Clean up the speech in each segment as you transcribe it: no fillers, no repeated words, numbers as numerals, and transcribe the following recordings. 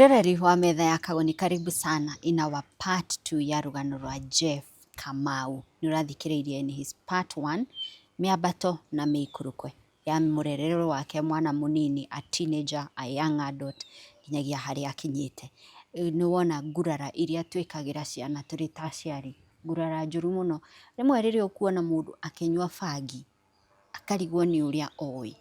Mwiroreri wa metha ya Kagoni, karibu sana in our part 2 ya rugano rwa Jeff Kamau. Nĩũrathikĩrĩirie in his part 1 mĩambato na mĩikũrũko ya mũrerero wake mwana mũnini, a teenager, a young adult, nginyagia harĩa akinyĩte. Nĩwona ngurara iria twĩkagĩra ciana tũrĩ ta aciari, ngurara njũru mũno. Rĩmwe rĩrĩa ũkuona mũndũ akĩnyua bangi akarigwo nĩ ũrĩa oĩ,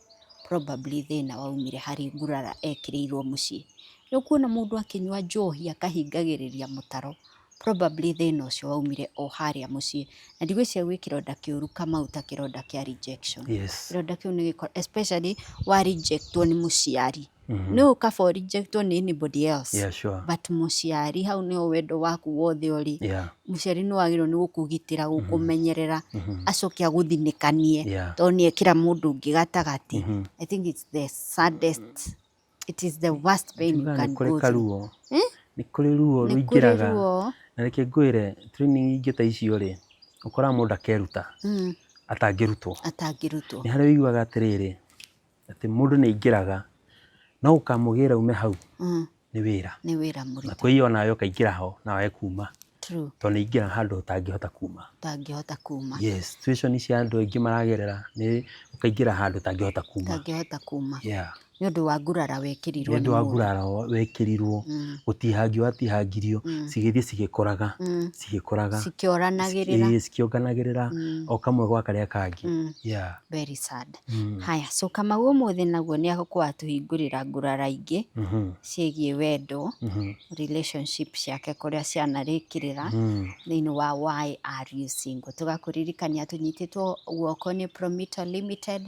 probably thĩna waumire harĩ ngurara ekĩrĩirwo mũciĩ. Nĩũkuona mũndũ akĩnyua njohi akahingagĩrĩria mũtaro, probably thĩna ũcio waumire o harĩa mũciĩ. Na ndigwĩciria gwĩ kĩronda kĩũru Kamau ta kĩronda kĩa rejection. Kĩronda kĩu nĩ gĩko, especially wa rejectwo nĩ mũciari. No kaba rejectwo nĩ anybody else. But mũciari hau nĩho wendo waku wothe ũrĩ. Mũciari nĩ wagĩrĩirwo nĩ gũkũgitĩra, gũkũmenyerera, acoke agũthinĩkanie tondũ nĩekĩra mũndũ ũngĩ gatagatĩ. I think it's the saddest, it is the worst pain you can go through. Nĩ kũrĩ ruo rũingĩraga. Na reke ngwĩre training ingĩ ta icio rĩ, ũkoraga mũndũ akeruta atangĩrutwo. Nĩ harĩa wĩiguaga atĩrĩrĩ atĩ mũndũ nĩ aingĩraga no ũkamũgĩra ume hau nĩ wĩra mũritũ. Na kwĩ hiyo nawe ũkaingĩra ho nawe kuma. Tondũ nĩ ingĩra handũ ũtangĩhota kuma. Yes, situation cia andũ aingĩ maragerera nĩ ũkaingĩra handũ ũtangĩhota kuma. Nĩ ũndũ wa ngurara wekĩrirwo. Nĩ ũndũ wa ngurara wekĩrirwo, gũtihangio watihangirio, cigĩthiĩ cigĩkũraga, cikĩonganagĩrĩra o kamwe gwa karĩa kangĩ. Very sad. Haya, so Kamau ũmũthĩ naguo nĩ agũkorwo atũhingũrĩra ngurara ingĩ ciĩgiĩ wendo, relationship ciake kũrĩa ciana rĩkĩrĩra thĩinĩ wa why are you single. Tũgakũririkania tũnyitĩtwo guoko nĩ Promito Limited.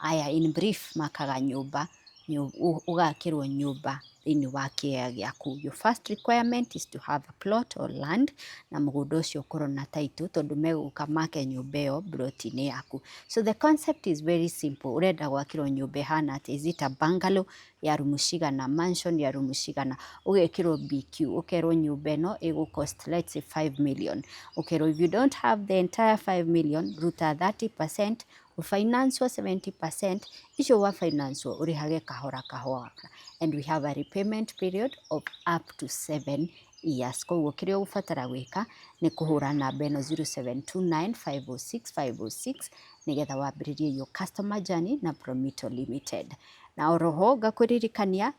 Aya in brief makaga nyũmba, ũgakĩrwo nyũmba thĩinĩ wa kĩea gĩaku. Your first requirement is to have a plot or land, na mũgũnda ũcio ũkorwo na title tondũ megũka make nyũmba ĩyo plot-inĩ yaku. So the concept is very simple. Ũrenda gwakĩrwo nyũmba ĩhana atĩ, is it a bungalow ya rumu cigana, mansion ya rumu cigana, ũgekĩrwo BQ, ũkerwo nyũmba ĩno ĩgũ cost let's say 5 million. Ũkerwo if you don't have the entire 5 million, ruta 30%, financial 70%, icio wa financial urihage kahora. And we have a repayment period of up to 7 years. Koguo kĩrĩa ũgũbatara gwĩka nĩ kũhũra namba ĩno 0729 506 506 nĩgetha wambĩrĩrie your customer journey na Promito Limited. Na oroho ngakũririkania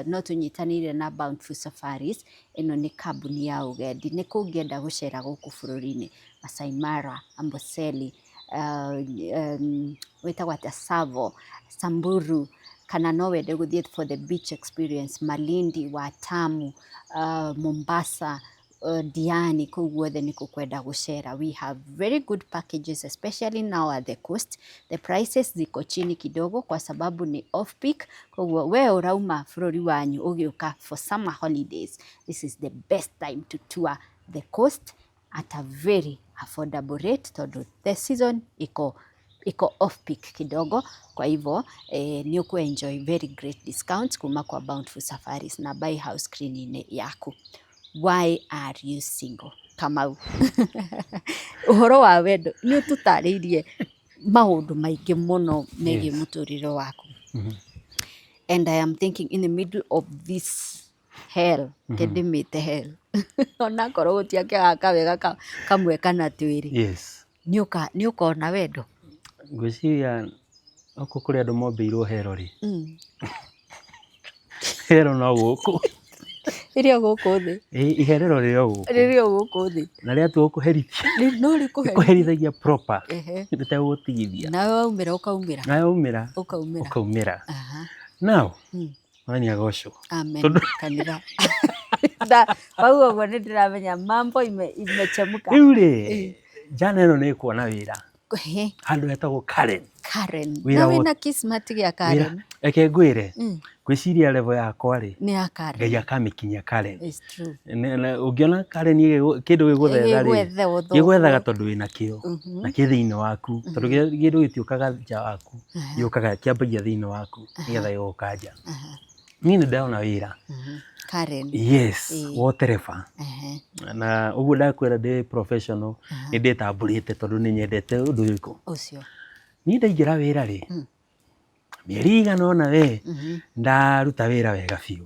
no tũnyitanĩire na Bountiful Safaris. Ĩno nĩ kambuni ya ũgendi, nĩ kũngĩenda gũcera gũkũ bũrũri-inĩ, Masai Mara, Amboseli, wĩtagwo atĩa, Tsavo, Samburu, kana no wende gũthiĩ for the beach experience, Malindi, Watamu, Mombasa, Diani, kũu guothe nĩ kũkwenda gũcera. We have very good packages, especially now at the coast. The prices ziko chini kidogo kwa sababu ni off peak. Kũguo we ũrauma bũrũri wanyu ũgĩũka for summer holidays, this is the best time to tour the coast at a very affordable rate tondũ the season iko off peak kidogo. Kwa hivyo ni uku enjoy very great discounts kuma kwa Bountiful Safaris na buy house screen yaku. Why are you single? Kamau. Ũhoro wa wendo nĩ ũtũtarĩirie maũndũ maingĩ mũno megiĩ mũtũrĩre waku. And I am thinking in the middle of this hell, kedimite hell. Ona korwo gũtiakĩaga kawega kamwe kana twĩrĩ. Nĩ ũkona wendo. Ngwĩciria oko kũrĩ andũ mombĩirwo hero rĩ. Hero no gũkũ. Rĩrĩa gũkũ thĩ. Iherero rĩrĩa gũkũ thĩ. Na rĩrĩa tũgũkũherithia. No rĩkũherithagia proper. Rĩtegũgũtigithia. Nawe waumĩra ũkaumĩra. Now, Mani agocwo. Amen. Kanitha. Wauga ũguo nĩ ndĩramenya mambo imechemuka. Rĩu rĩ, jana ĩno nĩ kuona wĩra. Handũ hetagwo Karen. Na wĩna kismat gĩa Karen. Reke ngwĩre, ngwĩciria level yakwa rĩ, nĩ ya Karen. Ngai akamĩkinyia Karen. It's true. Ũngĩona Karen kĩndũ gĩgũthetha rĩ, gĩgwethaga tondũ wĩna kĩo na kĩ thĩinĩ waku. Tondũ kĩndũ gĩtiũkaga nja waku, gĩũkaga kĩambagia thĩinĩ waku nĩgetha gĩgoka nja. Niĩ nĩ ndĩrona wĩra. Karen. Yes, wotereba. Na ũguo ndakwĩra ndĩ professional, nĩ ndĩtambũrĩte tondũ nĩ nyendete ũndũ ũyũ ũcio. Niĩ ndaingĩra wĩra rĩ, mĩeri igana ũna we ndaruta wĩra wega biũ.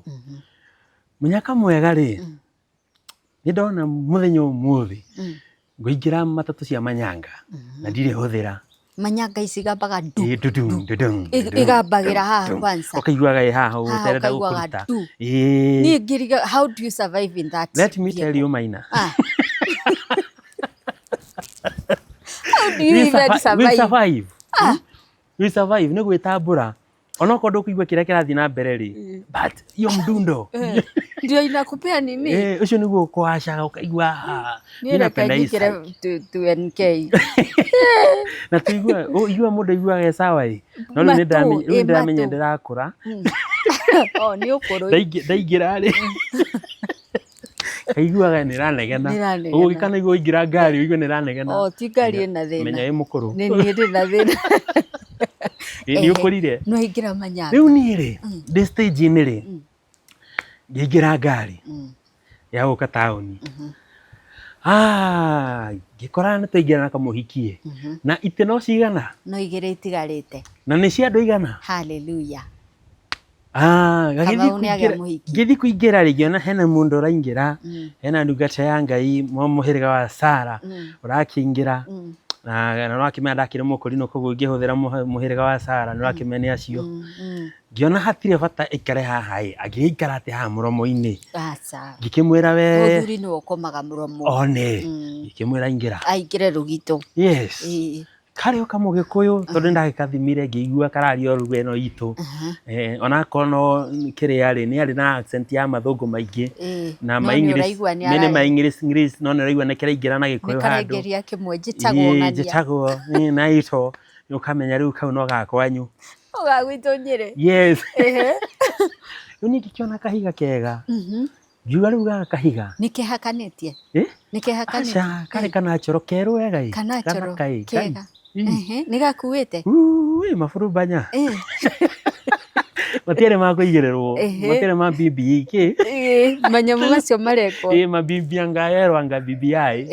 Munyaka mwega ri. Ni ndona muthenya umuthi. Ngũingĩra matatu cia manyanga. Na ndirĩ hũthĩra. Manyanga ici gambaga du. Igambagĩra haha kwanza. Ũkaiguaga haha ũterenda gũkũruta. Niĩ ngĩriga, how do you survive in that? Let me tell you, Maina. How do you even survive? We survive. We survive. Nĩ gwĩtambũra. Ona ũkorwo ndũkũigua kĩrĩa kĩrathiĩ na mbere rĩ. But hiyo mdundo. Ndio inakupea nini? Ũcio nĩguo ũkwacaga ũkaigua. Niĩ napenda hii to NK. Na tuigua mũndũ aiguaga sawa ĩ. No rĩu nĩ ndĩramenya ndĩrakũra. Nĩ ũkũrũ. Ndaingĩra rĩ. Kaiguaga nĩ ranegena. Ũgĩkana igua ingĩra ngari uigua nĩ ranegena. Ti ngari ĩna thĩna. Menya ĩ mũkũrũ. Nĩ niĩ ndĩna thĩna. Nĩ ũkũrire. No ingĩra manyanga. Rĩu niĩ rĩ, ndĩ stage-inĩ rĩ, ngĩingĩra ngari ya gũka taũni. Ngĩkora nĩ twaingĩra na kamũhikie. Na itĩ no cigana? No igĩrĩ itigarĩte. Na nĩ cia andũ igana? Hallelujah. Ngĩthiĩ kũingĩra rĩ, ngĩona hena mũndũ ũraingĩra, hena ndungata ya Ngai, mũhĩrĩga wa Sara ũrakĩingĩra. Na no akĩmenya ndakĩrĩ mũkũrinũ koguo ngĩhũthĩra mũhĩrĩga wa Sara, nĩ ũrakĩmenya nĩ acio. Ngĩona hatirĩ bata ĩikare haha ĩ, angĩgĩikara atĩ haha mũromo-inĩ. Ngĩkĩmwĩra we. Mũthuri nĩwe ũkomaga mũromo. One. Ngĩkĩmwĩra ingĩra. Aingĩre rũgitũ. Yes. Karĩ o kamũgĩkũyũ tondũ ndagĩkathimire ngĩigua karario lugha ĩno itũ. Onakorwo no kĩrĩa rĩ nĩ arĩ na accent ya mathũngũ maingĩ. Na ma-English nĩ ma-English no nĩ ũraigua nĩ kĩraingĩra na Gĩkũyũ handũ. Nĩkarengeria kĩmwe njĩtagwo ng'ania. Njĩtagwo naitwo nĩ ũkamenya rĩu kau no gakwanyu. Ũgagwĩtwo Nyĩrĩ. Yes. Rĩu niĩ ngĩkĩona kahiga kega. Ngiuga rĩu gaka kahiga. Nĩ kĩhakanĩtie. Nĩ kĩhakanĩtie. Aca karĩ kanacoro kerũ wega ĩ. Kanacoro kega. Nĩ gakuĩte. Maburubanya. Matiarĩ ma kũigĩrĩrwo. Matiarĩ ma BBK. Manyamũ macio marekwo. Mabibi anga yerwo anga BBI.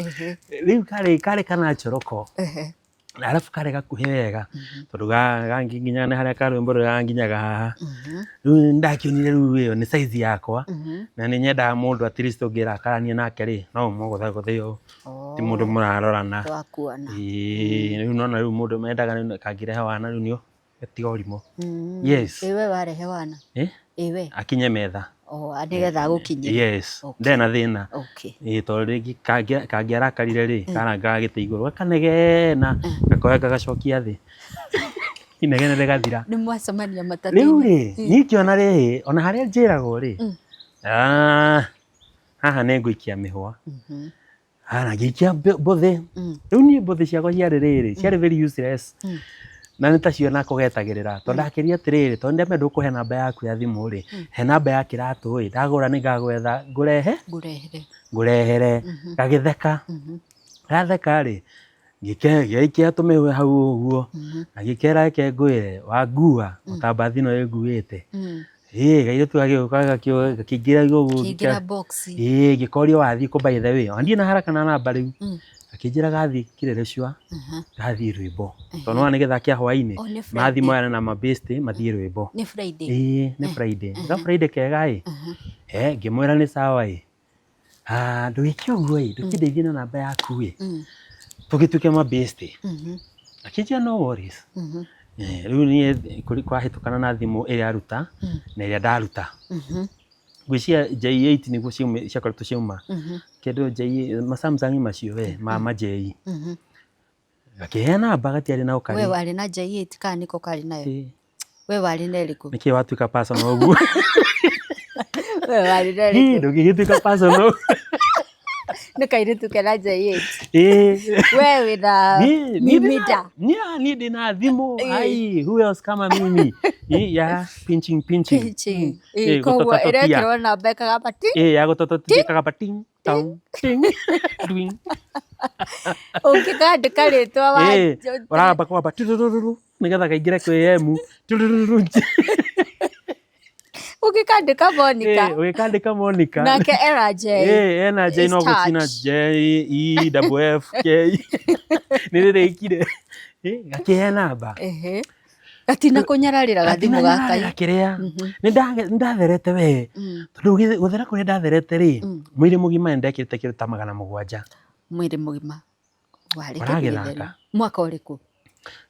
Rĩu karĩ kanacoroko. Alafu karĩ gakuhĩ wega. Tondũ ganginyaga nĩ harĩa karwĩmbo rũranginyaga haha. Rĩu ndakĩonire rĩu ĩyo nĩ size yakwa. Na nĩ nyendaga mũndũ at least ũngĩrakarania nake rĩ, no mũgũthagũthe ũũ. Ti mũndũ mũrarorana. Twakuona. Rĩu nona rĩu mũndũ mendaga kangĩrehe wana rĩu nĩo gatiga ũrimũ. Yes. Ĩwe warehe wana? Ĩwe. Akinye Metha. Nĩgetha agũkinyie. Yes. Ndena thĩna. Tondũ rĩngĩ kangĩarakarire rĩ, karangaga gĩtĩ igũrũ gakanegena gakoya gagacokia thĩ. Inegene rĩgathira. Nĩ mwacemania matatu-inĩ. Rĩu rĩ, niĩ ngĩona rĩ, ona harĩa njĩragwo rĩ, haha nĩ ngũikia mĩhũa. Na ngĩikia mbũthĩ. Rĩu niĩ mbũthĩ ciakwa ciarĩ rĩrĩ, ciarĩ very useless. Na nĩ tacio na kũgetagĩrĩra. Tondũ ndakĩria atĩrĩrĩ, tondũ ndĩambe ndũkũhe namba yaku ya thimũ rĩ, he namba ya kĩratũ ĩ, ndagũra nĩ ngagwetha ngũrehere. Gagĩtheka. Gatheka rĩ, ngĩikia tũmĩhũa hau ũguo. Na ngĩkera reke ngwĩre wangua mũtambathi ĩno ĩnguĩte. Gairĩtu gagĩũka gakĩingĩra gũkũ. Kĩingĩra box. Gĩkorio wathiĩ kũ by the way. Ndirĩ na haraka na namba rĩu. Akĩnjĩra gathiĩ kirere cua. Gathiĩ rwĩmbo. Tondũ no nĩgetha kĩa hwaĩ-inĩ. Mathi moyana na mabesti mathiĩ rwĩmbo. Nĩ Friday. Nĩ Friday. Ga Friday kega ĩ. Ngĩmwĩra nĩ sawa ĩ. Ndũgĩke ũguo ĩ, ndũkĩndeithie na namba yaku ĩ. Tũgĩtuĩke mabesti. Akĩnjĩra no worries. Rĩu niĩ kwahĩtũkana na thimũ ĩrĩa aruta na ĩrĩa ndaruta. Ngwĩcia J8 nĩguo ciakoretwo ciauma. Kĩndũ J ma Samsung macio we ma J. Gakĩhe namba gatiarĩ na ũkari. We warĩ na J8 kana nĩko karĩ nayo? We warĩ na ĩrĩkũ? Nĩkĩĩ watuĩka personal ũguo? We warĩ na ĩrĩkũ? Ndũgĩgĩtuĩka personal. Nĩ kairĩtu kena J8. We wĩna mimita. Niĩ ndĩna thimũ. Ai, who else kama mimi? Ya pinching. Koguo ĩrekĩrwo namba ĩkagamba ting. Ya gũtototia ĩkagamba ting. Ting. Twing. Ũngĩkandĩka rĩtwa wa. Ũragamba kwamba turururu nĩgetha kaingĩre kwĩ emu. Turururu. Ũngĩkandĩka Monica. Ũgĩkandĩka Monica. Nake era J. Ena J no gũcina J, E, F, K. Nĩ rĩrĩkire. Gakĩhe namba. gatina kunyararira gathimu gaka kiria ndatherete we tondu guthera kuria ndatherete ri mwiri mugima ndekirite kiruta 700 mwiri mugima waragithaka mwaka uriku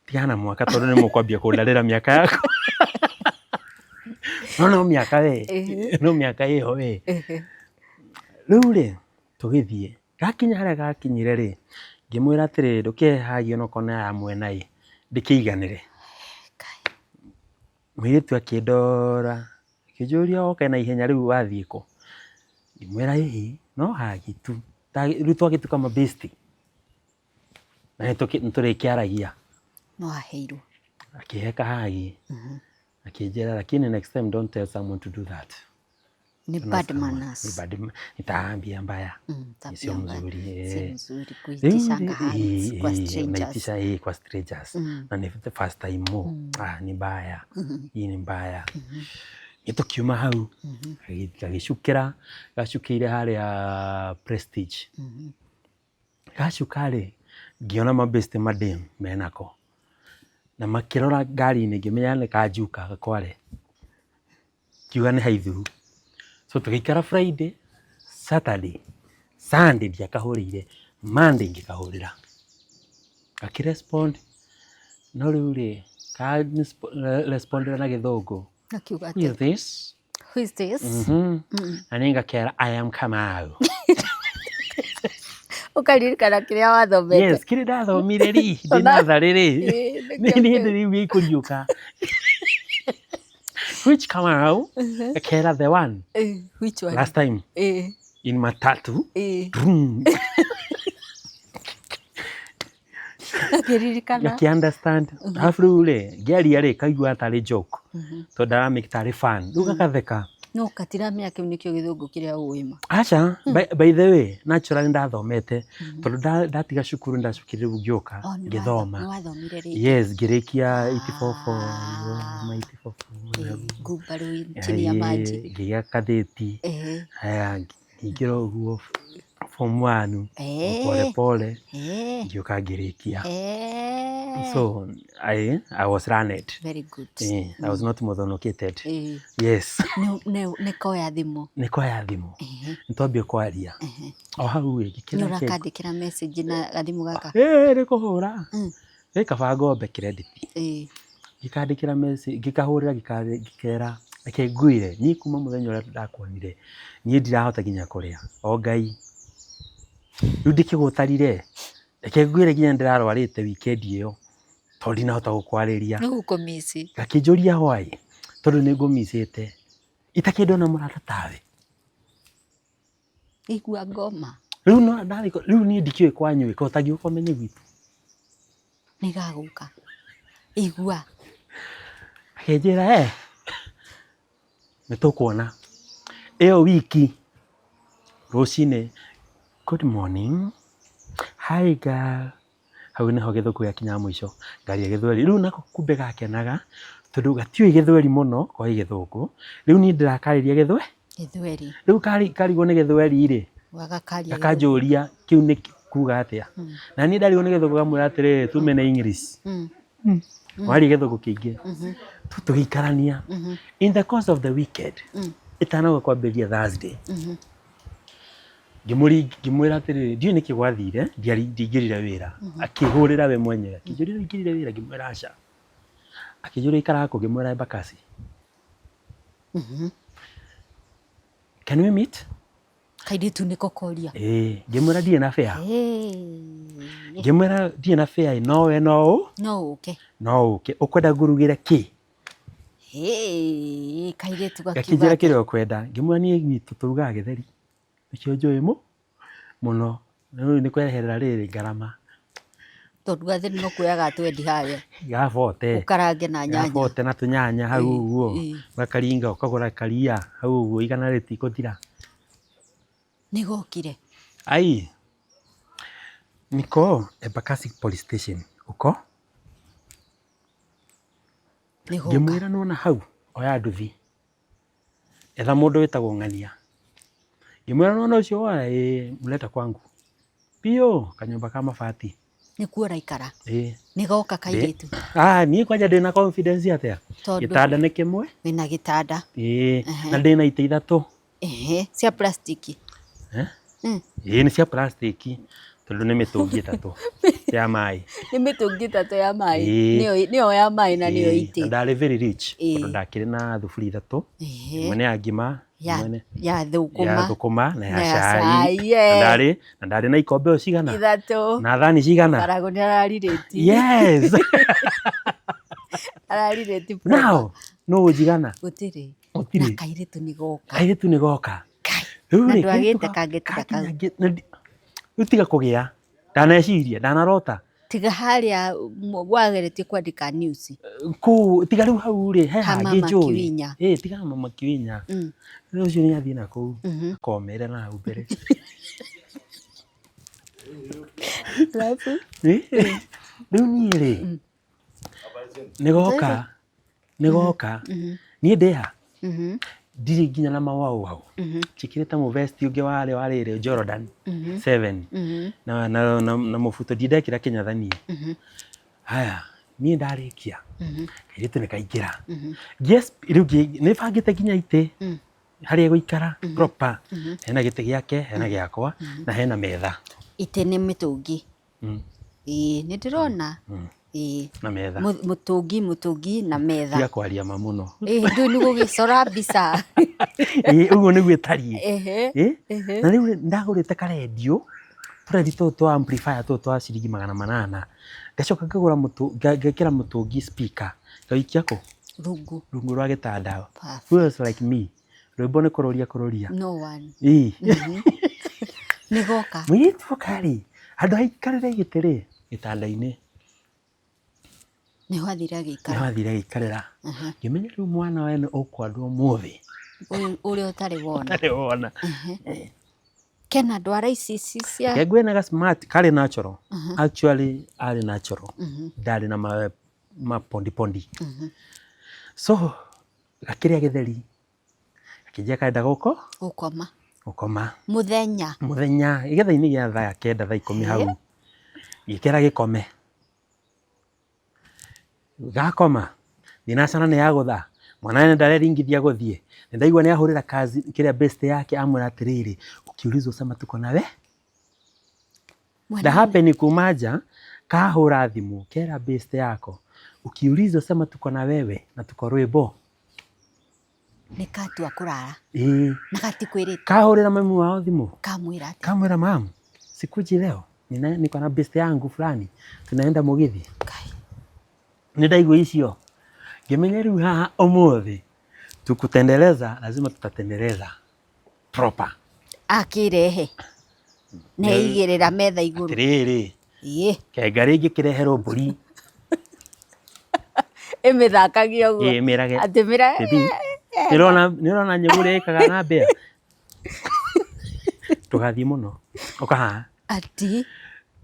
tiana mwaka tondu ni mukwambia kundarira miaka yako no miaka we no miaka iyo we riu ri tugithie gakinya haria gakinyire ri ngimwira atiri ndukehagio no kona ya mwena i ndikiiganire mwiritu akindora kijuria oka na ihenya riu wathie ko ngimwira hihi no hagi tu riu twagitu kama besti na turikiaragia no aheirwo akiheka hagi akijera lakini next time don't tell someone to do that. Ni bad manners. Ni bad itaambia mbaya. Sio mzuri. Sio mzuri kuitishanga hands kwa strangers. Unaitisha kwa strangers. Na ni the first time mo. Ni mbaya. Hii ni mbaya. Ito kiuma hau. Gagicukira, gacukire haria Prestige. Gacukare ngiona mabeste madem menako. Na makirora ngari ni ngimenya ni kajuka gakware. Kiuga ni haithuru. So tukikara Friday, Saturday, Sunday ndiakahurire, Monday ngikahurira. Akirespond no riu ka respondera na githungu. Akiuga ati, who is this? Who is this? Aninga kera I am Kamau. Ukaririkana kiria wathomete. Yes, kiri ndathomire ri, ndinatharĩ ri. Ni hindi riu ikuriuka. Which Kamau? Kera the one. Which one? Last time. In matatu. Akiririkana. Yaki understand. Halafu ule ngiaria ri kaigua atari joke. Tondu aramake tari fun. Ruga katheka. No katiramenya kiu nikio githungu kiria uima. Acha by the way naturally ndathomete tondu ndatiga cukuru ndacukire riu ngioka ngithoma. No wathomire ri. Yes, ngirikia 84 Gumbaru chini ya maji. Ngigia katheti. Haya ngigira uguo form 1 pole pole. Ngioka ngirikia. So I was runned. Very good. I was not mothonocated. Yes. Neko ya thimu. Neko ya thimu. Ntwambie kwaria. O hau ngikira. Nora kandikira message na gathimu gaka. Nikuhura. Kaba ngombe credit. Ngikandikira message, ngikahurira ngikera. Akengwire ni kuma muthenya uria ndakwonire. Ni ndirahota ginya kuria. O Ngai. Riu ndikigutarire. Akengwire ginya ndirarwarite weekend iyo. Tondu nahota gukwariria. No ukomisi. Gakinjuria hwai. Tondu ni ngumisite. Itakindo na murata tawe. Igua ngoma. Riu ni ndikiwe kwanyu ko tagi ukomenye gwitu. Nigaguka. Igua. Akenjira nitukuona. Iyo wiki rucine. Good morning. Hi girl. Hau niho githuku yakinya mwisho. Ngari githweri. Riu nako kumbe gakenaga. Tondu gatiwe githweri muno kwa githungu. Riu ni ndirakariria githweri. Riu karigwo ni githweri ri. Wagakaria. Akanjuria kiu ni kuga atia. Na ni ndarigwo ni githungu gamwira atiri tumene English. Wari githungu kingi. Tugikarania. In the course of the weekend. Itanaga kwambiria Thursday. Ngimwira atiri ndiu niki gwathire ndingirire wira. Akihurira we mwenyewe. Akijurira ingirire wira ngimwira aca. Akijurira ikara ko ngimwira Embakasi. Can we meet? Kaiditu niko koria. Ngimwira ndie na fare. Ngimwira ndie na fare no we no. No okay. No okay. Ukwenda ngurugire ki? Kaiditu gakiuga. Gakijira kirio kwenda. Ngimwira ni ngitu turuga githeri. Nikio njoe muno. Ni kweherera riri garama. Tondu gatheri no kuyaga twendi haria. Gabote. Ukarange na nyanya. Gabote na tunyanya hau uguo. Bakaringa ukagura karia hau uguo igana riti kuthira. Nigokire. Ai. Niko Embakasi police station. Uko? Nigoka. Ngimwira nona hau oya nduthi. Etha mundu witagwo Ng'ania. Ngimwira nona ucio muleta kwangu. Pio kanyumba ka mabati. Ni kuora ikara. Nigoka kairitu. Niĩ kwanja ndĩna confidence atia. Gĩtanda nĩ kĩmwe. Wĩna gĩtanda. Na ndĩna itĩ ithatũ. Cia plastiki. Nĩ cia plastiki. Tondũ nĩ mĩtũngi ĩtatũ ya maĩ. Nĩ mĩtũngi ĩtatũ ya maĩ. Nĩyo ya maĩ na nĩyo itĩ. Ndarĩ very rich. Tondũ ndakĩrĩ na thuburi ithatũ. Ĩmwe nĩ ya ngima. Ya thũkũma. Na ya cai. Na ndarĩ na ikombe cigana. Ithatũ. Na thani cigana. Kagoni ararirĩti. Yes. Ararirĩti. Now, no ũnjigana. Gũtirĩ. Na kairitu nĩgoka. Kairitu nĩgoka. Na ndwagĩte kangĩtiga kau. Rĩu tiga kũgĩa. Ndaneciria, ndanarota. Tiga harĩa wageretie kwandĩka news. Tiga rĩu hau rĩ, he hangĩ njũĩ. Tiga mama Kiwinya. Rĩu ũcio nĩ athiĩ na kũu. Komere na hau mbere. Rĩu niĩ rĩ, nĩgoka. Niĩ ndĩha. Ndirĩ nginya na mawau. Njĩkĩrĩte mũvesti ũngĩ warĩ Jordan 7 na mũbuto ndindekĩra kĩnyathanie. Haya, niĩ ndarĩkia. Kairitu nĩkaingĩra. Rĩu nĩbangĩte nginya itĩ harĩa gũikara proper. Hena gĩtĩ gĩake, hena gĩakwa na hena metha. Itĩ nĩ mĩtũngi. Nĩ ndĩrona. Na metha. Mũtũngi na metha. Tia kwaria ma mũno. Ndũĩ nĩ gũgĩcora mbica. Ũguo nĩguo ĩtariĩ. Na rĩu ndagũrĩte karendio. Tũrendi tũtũ twa amplifier tũtũ twa ciringi 800. Ngacoka ngagũra ngekĩra mũtũngi speaker. Ngaikia kũ? Rungu rwa gĩtanda. Who else like me? Rwĩmbo nĩ kũrũria. No one. Nĩgoka. Mũirĩtu ũkarĩ. Andũ aikarĩre gĩtĩ gĩtanda-inĩ. Nĩho athire agĩikarĩra. Ngĩmenya rĩu mwana wene ũkwandwo mũthĩ. Ũrĩa ũtarĩ wona. Kena ndwara ici cia. Kengwena ga smart karĩ natural. Actually arĩ natural. Ndarĩ na mapondi. So gakĩrĩa gĩtheri. Gakĩnjia kaenda gũkoma. Mũthenya. Gĩgetha-inĩ gĩa thaa 9 thaa 10 hau. Gĩkĩra gĩkome. Gakoma. Ndinacana nĩ yagũtha. Mwana wene ndareringithia gũthiĩ. Ndaigua nĩ ahũrĩra kazi kĩrĩa best yake amwĩra atĩrĩrĩ, ukiulizwa sema tuko nawe. Da happen kuma nja kahũra thimũ kera best yako. Ukiulizwa sema tuko na wewe na tuko rwĩmbo. Nĩkatua kũrara. Na gatikwĩrĩte. Kahũrĩra mami wao thimũ. Kamwĩra mam, sikuji leo. Niko na best yangu fulani. Tunaenda Mũgithi. Nĩndaigua icio. Ngĩmenya rĩu haha ũmũthĩ tukutendeleza lazima tutatendeleza proper. Akirehe. Neigĩrĩra metha igũrũ. Atĩrĩrĩ. Kenga rĩngĩ kĩreherwo mbũri. Ĩmĩthakagia ũguo. Ĩmĩrage. Atĩmĩra. Nĩũrona nyamũ ĩrĩa ĩkaga na mbĩa. Tũgathiĩ mũno. Ũkaha. Ati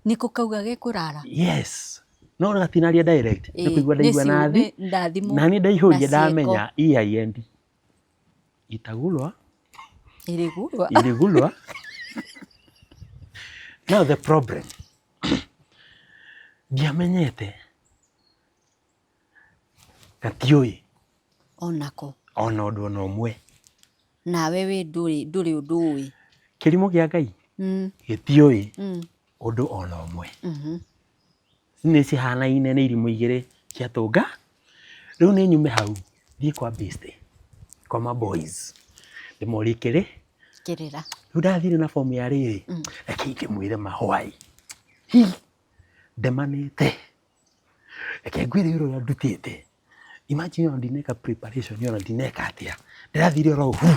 nĩkũ kauga gĩkũrara. Yes. No gatinaria direct. Nĩkũigua ndaigua nathi. Na nĩ ndaihũria ndamenya EIND. Itagulwa. Irigulwa. Now the problem. Ndiamenyete. Gatiũĩ. Onako. Ona ũndũ ona ũmwe. Nawe we ndũrĩ ũndũ ũĩ. Kĩrimũ kĩa Ngai. Gĩtiũĩ. Ũndũ ona ũmwe. Nĩ cihanaine nĩ irimũ igĩrĩ cia tũnga. Rĩu nĩ nyume hau. Thiĩ kwa best. Kwa ma boys. Ndĩmorie kĩrĩra. Rĩu ndathire na fomu ya rĩrĩ. Reke ngĩmwĩre mahwai. Ndemanĩte. Reke ngwĩre wĩra ũrĩa ndutĩte. Imagine ona ndineka preparation ona ndineka atĩa. Ndĩrathire oro hu.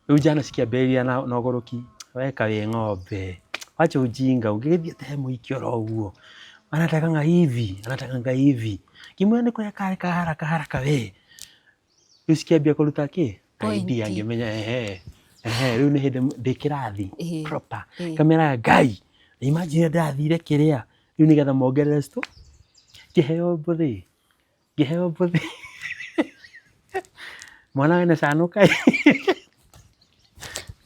Rĩu jana cikĩambĩrĩria na ũgũrũki. Weka wĩ ng'ombe. Wacha ujinga. Ũngĩgĩthiĩ te mũiki oro ũguo. Anatakanga hivi. Kimwe nĩ kũrĩa kareka haraka we. Rĩu cikĩambia kũruta kĩ? Idea ngĩmenya rĩu nĩ hĩndĩ ndĩ kĩrathi proper. Kamera Ngai. Imagine ndathire kĩrĩa. Rĩu nĩgetha mongerere sto. Kĩheo mbũthĩ. Mwana wene canuka.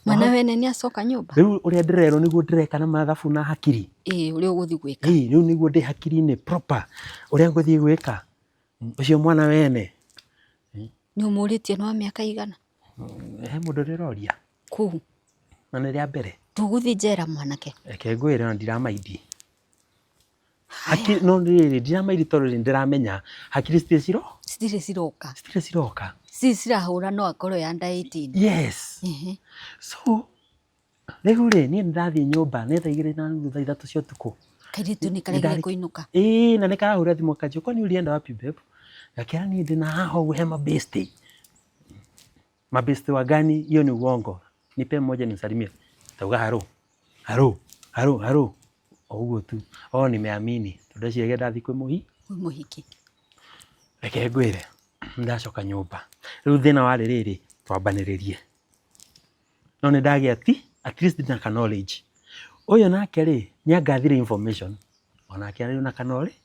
Mwana wene nĩ acoka nyũmba rĩu ũrĩa ndĩrerwo nĩguo ndĩreka na mathabu na hakiri ũrĩa ũgũthiĩ gwĩka rĩu nĩguo ndĩ hakiri-inĩ proper ũrĩa ngũthiĩ gwĩka ũcio mwana wene nĩ ũmũrĩtie no mĩaka igana he mũndũ ndĩroria kũu na nĩ rĩa mbere tũgũthiĩ njera mwanake reke ngwĩre na ndiramaindi hakiri no rĩrĩ ndiramaindi tondũ nĩ ndĩramenya hakiri citirĩ ciroka cirahũra no akorwo ya under 18 yes so rĩu rĩ niĩ nĩndathiĩ nyũmba nĩ thaa 2 na nuthu thaa 3 cia ũtukũ kairĩtu nĩ karegire kũinũka na nĩ karahũra thimũ kanjũ kwani ũrienda wapi babe gakĩra niĩ ndĩ na haha ũguo he mabeste wa gani hiyo ni uongo nipe mmoja nimsalimie tauga haro ũguo tu nimeamini tondũ ciege ndathi kwĩ mũhiki reke ngwĩre ndacoka nyũmba rĩu thĩna warĩ rĩrĩ twambanĩrĩrie no nĩ ndagĩa at least ndina knowledge ũyũ nake rĩ nĩangathire information onake arĩ na knowledge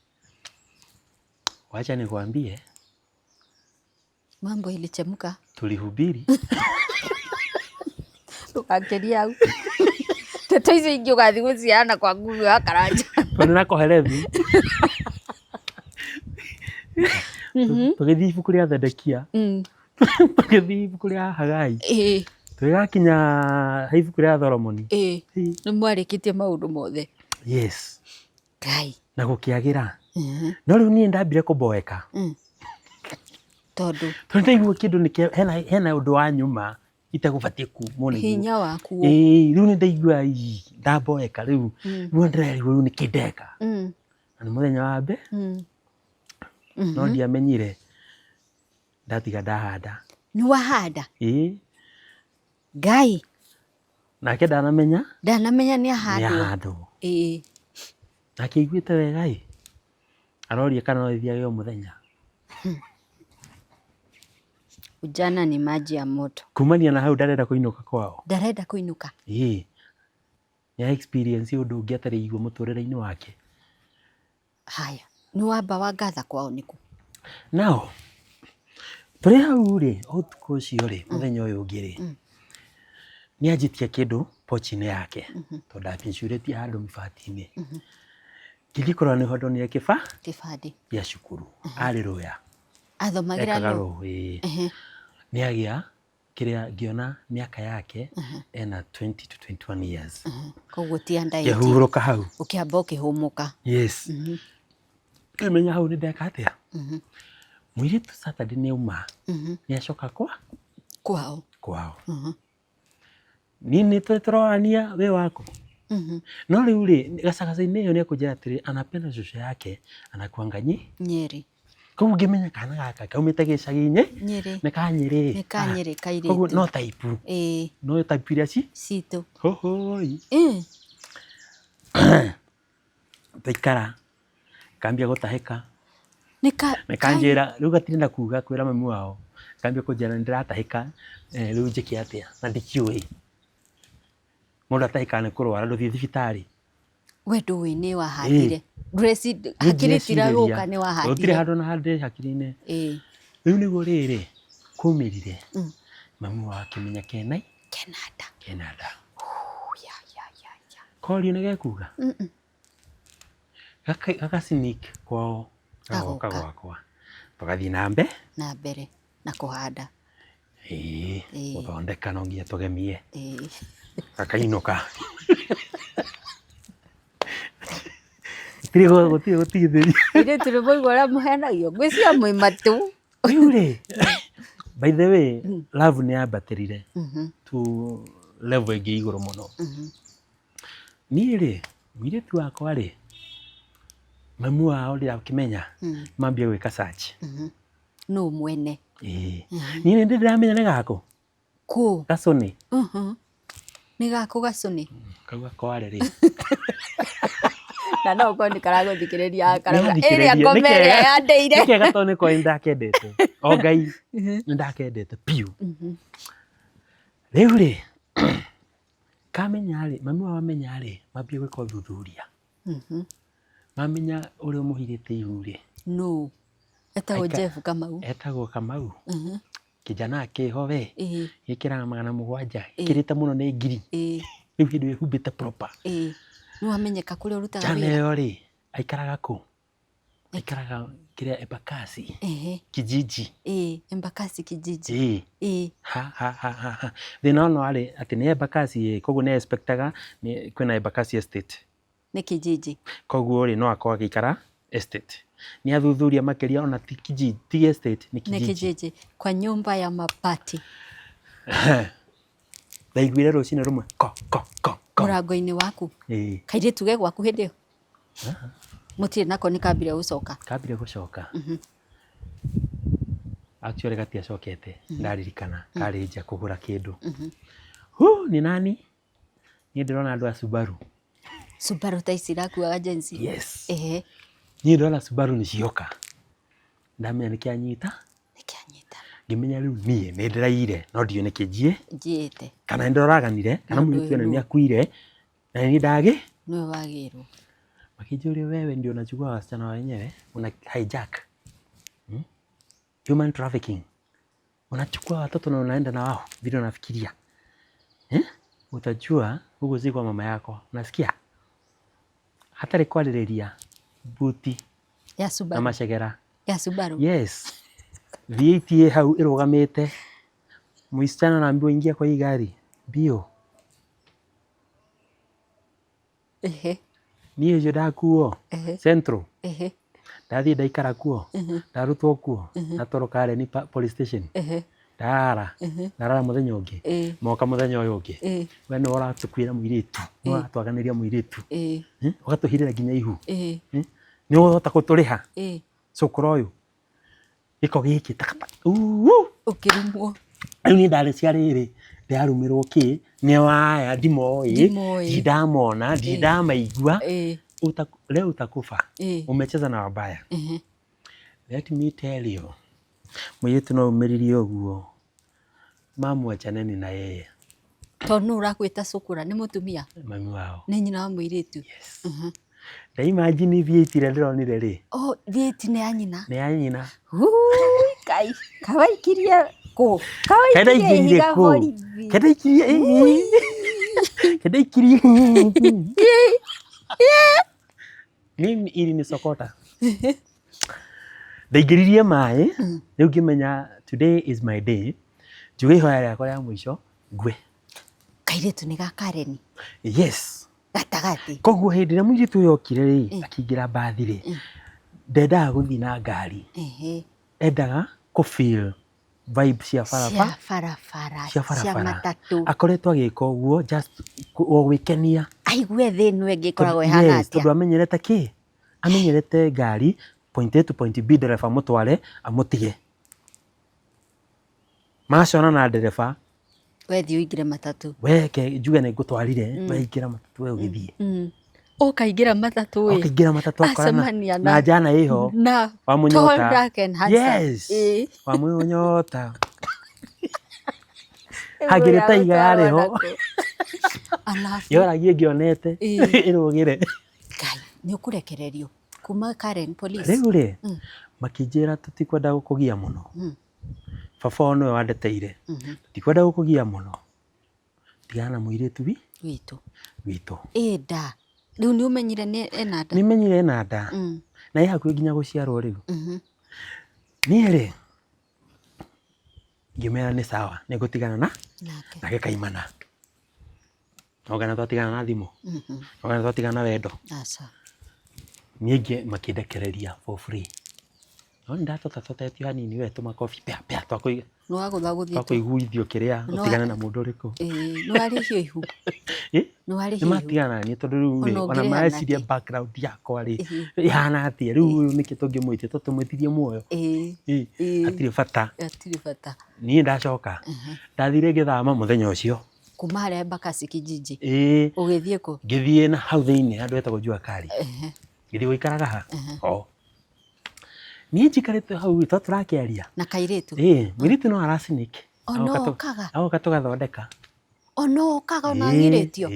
wacha nikwambie mambo ilichemka tulihubiri tukakeria au teto icio ingĩ ũgathiĩ gũciana kwa nguvu ya karanja tondũ nakoherethi tũgĩthiĩ ibuku rĩa Thedekia tũgĩthiĩ ibuku rĩa Hagai twĩgakinya ibuku rĩa Solomoni nĩ mwarĩkĩtie maũndũ mothe yes Ngai na gũkĩagĩra no rĩu niĩ ndambire kũmboeka tondũ ndaigua kĩndũ hena ũndũ wa nyuma itegũbatiĩ kumwo nĩguo hinya waku rĩu nĩ ndaigua ndamboeka rĩu ndĩrerigwo rĩu nĩkĩ ndeka na nĩ mũthenya wa mbere no ndiamenyire ndatiga ndahanda nĩ wahanda Ngai nake ndanamenya nĩ ahandwo nake aiguĩte wega aroria kana no ithiage o mũthenya ujana ni maji ya moto kumania na hau ndarenda kũinũka kwao ndarenda kũinũka nĩ experience ũndũ ũngĩ atarĩ igua mũtũrĩre-inĩ wake haya nĩ wamba wangatha kwao nĩkũ nao tũrĩ hau rĩ ũtukũ ũcio rĩ mũthenya ũyũ ũngĩ rĩ nĩ anjĩtie kĩndũ pochi-inĩ yake tondũ ndapincurĩtie handũ mĩbati-inĩ ngĩthiĩ kũrora nĩ ndonire kĩbandĩ gĩa cukuru arĩ Rũya athomagĩra nĩ agĩa kĩrĩa ngĩona mĩaka yake ena 20 to 21 years koguo ti under 18 kĩhurũka hau ũkĩamba ũkĩhũmũka yes menya hau nĩ ndeka atĩa mũirĩtu Saturday nĩ auma nĩ acoka kwao niĩ nĩ tũrorania wĩ wako no rĩu rĩ gacagaca-inĩ ĩyo nĩ akũnjĩra atĩrĩ anapenda shosho yake anakuanga Nyeri koguo ngĩmenya kana gaka kaumĩte gĩcagi-inĩ nĩ ka Nyeri kairĩtu koguo no type no type iria citũ hohoi taikara kambia gũtahĩka nĩkanjĩra rĩu gatirĩ na kuga kwĩra mami wao kambia kũnjĩra nĩndĩratahĩka rĩu njĩke atĩa na ndikiũĩ mũndũ atahĩka nĩ kũrwara ndũthiĩ thibitarĩ we ndũĩ nĩ wahandire hakiri tiragũka nĩ wahandire gũtirĩ handũ na handĩ hakiri-inĩ rĩu nĩguo rĩrĩ kumĩrire mami wao akĩmenya Kenada korio nĩ gekuga gaka sneak kwao gagoka gwakwa tũgathiĩ na mbere na kũhanda gũthondeka no nginya tũgemie gakainũka gũtigithĩria irĩ tũrĩ mũigua ũrĩa mũhenagio ngwĩcia mwĩ matũ rĩu rĩ by the way love nĩ yambatĩrire to level ĩngĩ igũrũ mũno niĩ rĩ mũirĩtu wakwa rĩ mami wao ndirakĩmenya mambia gwĩka search no mwene niĩ nĩ ndĩramenya nĩ gako gacũnĩ nĩ gako gacũnĩ kau gakware rĩ na no ũkorwo nĩ karagũthikĩrĩria karauga ĩrĩa ngome ĩrĩa yandeire nĩ kega tondũ nĩko nĩndakendete o Ngai nĩndakendete piũ rĩu rĩ kamenya rĩ mami wao amenya rĩ mambia gwĩka ũthuthuria mamenya ũrĩa mũhirĩte ihu rĩ etagwo Jeff Kamau etagwo Kamau kijana keho we gikiraga 700 ikirite muno ni ngiri riu hindu ihumbite proper no amenyeka kuri urutaga wira jana yo ri aikaraga ku aikaraga kiria Embakasi kijiji Embakasi kijiji ha thina no ari ati ni Embakasi koguo ni expectaga ni kwina Embakasi estate ni kijiji koguo ri no akwa gikara estate ni athuthuria makiria ona ti kijiji ti estate ni kijiji kwa nyumba ya mabati ndaiguire rucine rumwe ko murango-ini waku kaire tuge gwaku hindi yo mutire nako ni kambire gucoka actually gatiacokete ndaririkana kari nja kugura kindu ni nani ni ndirona andu a Subaru taicira ku agency yes ni ndirona Subaru ni cioka ndamenya nikianyita ngimenya riu nie ni ndiraire no ndio nikinjiite kana ndoraganire kana mwiritu ene ni akuire na ni ndagi no wagirwo makinjuria wewe ndio unachukua wasichana wenyewe una hijack human trafficking unachukua watoto na unaenda na wao vile unafikiria utajua huko si kwa mama yako unasikia hata rekwalireria buti ya Subaru na mashegera ya Subaru yes VAT hau irugamite muichana naambiwa ingia kwa hii gari bio niä njo ndakuo central ndathie ndaikara kuo ndarutwo kuo natoro Kareni police station ndarara muthenya ungi moka muthenya uyu ungi we no uratukwira muiritu no atwaganiria muiritu ugatuhirira nginya ihu ni uhota guturiha cukuru uyu giko giki takata ukirumwo ayu ni ndare cia riri ndarumirwo ki ni waya ndimoi ndamona ndamaigua leo utakufa umecheza na wabaya let me tell you muyitu no umiririe uguo mamu achaneni na yeye tonu urakwita cukura ni mutumia mami wao ni nyina wa muiritu yes da imagine VAT ile ndironire ri VAT ni ya nyina kai kawaikirie ko kawaikirie nini ili ni sokota ndaingiririe mai riu ngimenya today is my day njuge ihoya riakwa ria mwisho ngwe kairetu ni ga Kareni yes gatagati koguo hindi ria muiritu uyu okire ri akingira mbathi ri ndendaga guthi na ngari endaga ku feel vibe cia cia matatu akoretwo agika uguo just gwikenia aigue thi no engikoragwo ihana atia tondu amenyerete ki amenyerete ngari point A to point B dereva mutware amutige macona na dereva wethi uingire matatu weke njuge na ngutwarire weingira matatu we ugithie ukaingira matatu we ukaingira matatu akorana na jana iho wa munyota yes wa munyota hagire taiga yareho yoragie ngionete irugire kai ni ukurekererio kuma Karen police riu ri makinjira tutikwenda gukugia muno baba ono we wandeteire tutikwenda gukugia muno tigana muiritu witu enda riu ni umenyire ni enada ni menyire enada na ihakuhi nginya guciarwo riu ni ri ngimera ni sawa ni gutigana na gikaimana ogana twatigana na thimu ogana twatigana na wendo nienge makindekereria for free no ndatotatotetio hanini we tumakobi pea twakui no agutha guthie twakuiguithio kiria utigana na mundu riku no arihio ihu no arihio ni matigana ni tondu riu ona maeciria background yakwa ri ihana atia riu niki tungimwitie tutumwithirie muoyo atiri bata ni ndacoka ndathire ngithama muthenya ucio kuma haria Embakasi kijiji ugithie ku ngithie na hau thiini andu etagwo jua kari ngithie guikaraga ha ni njikarite hau turakiaria na kairetu mwiritu no araciniki oka tugathondeka onokaga onagiretio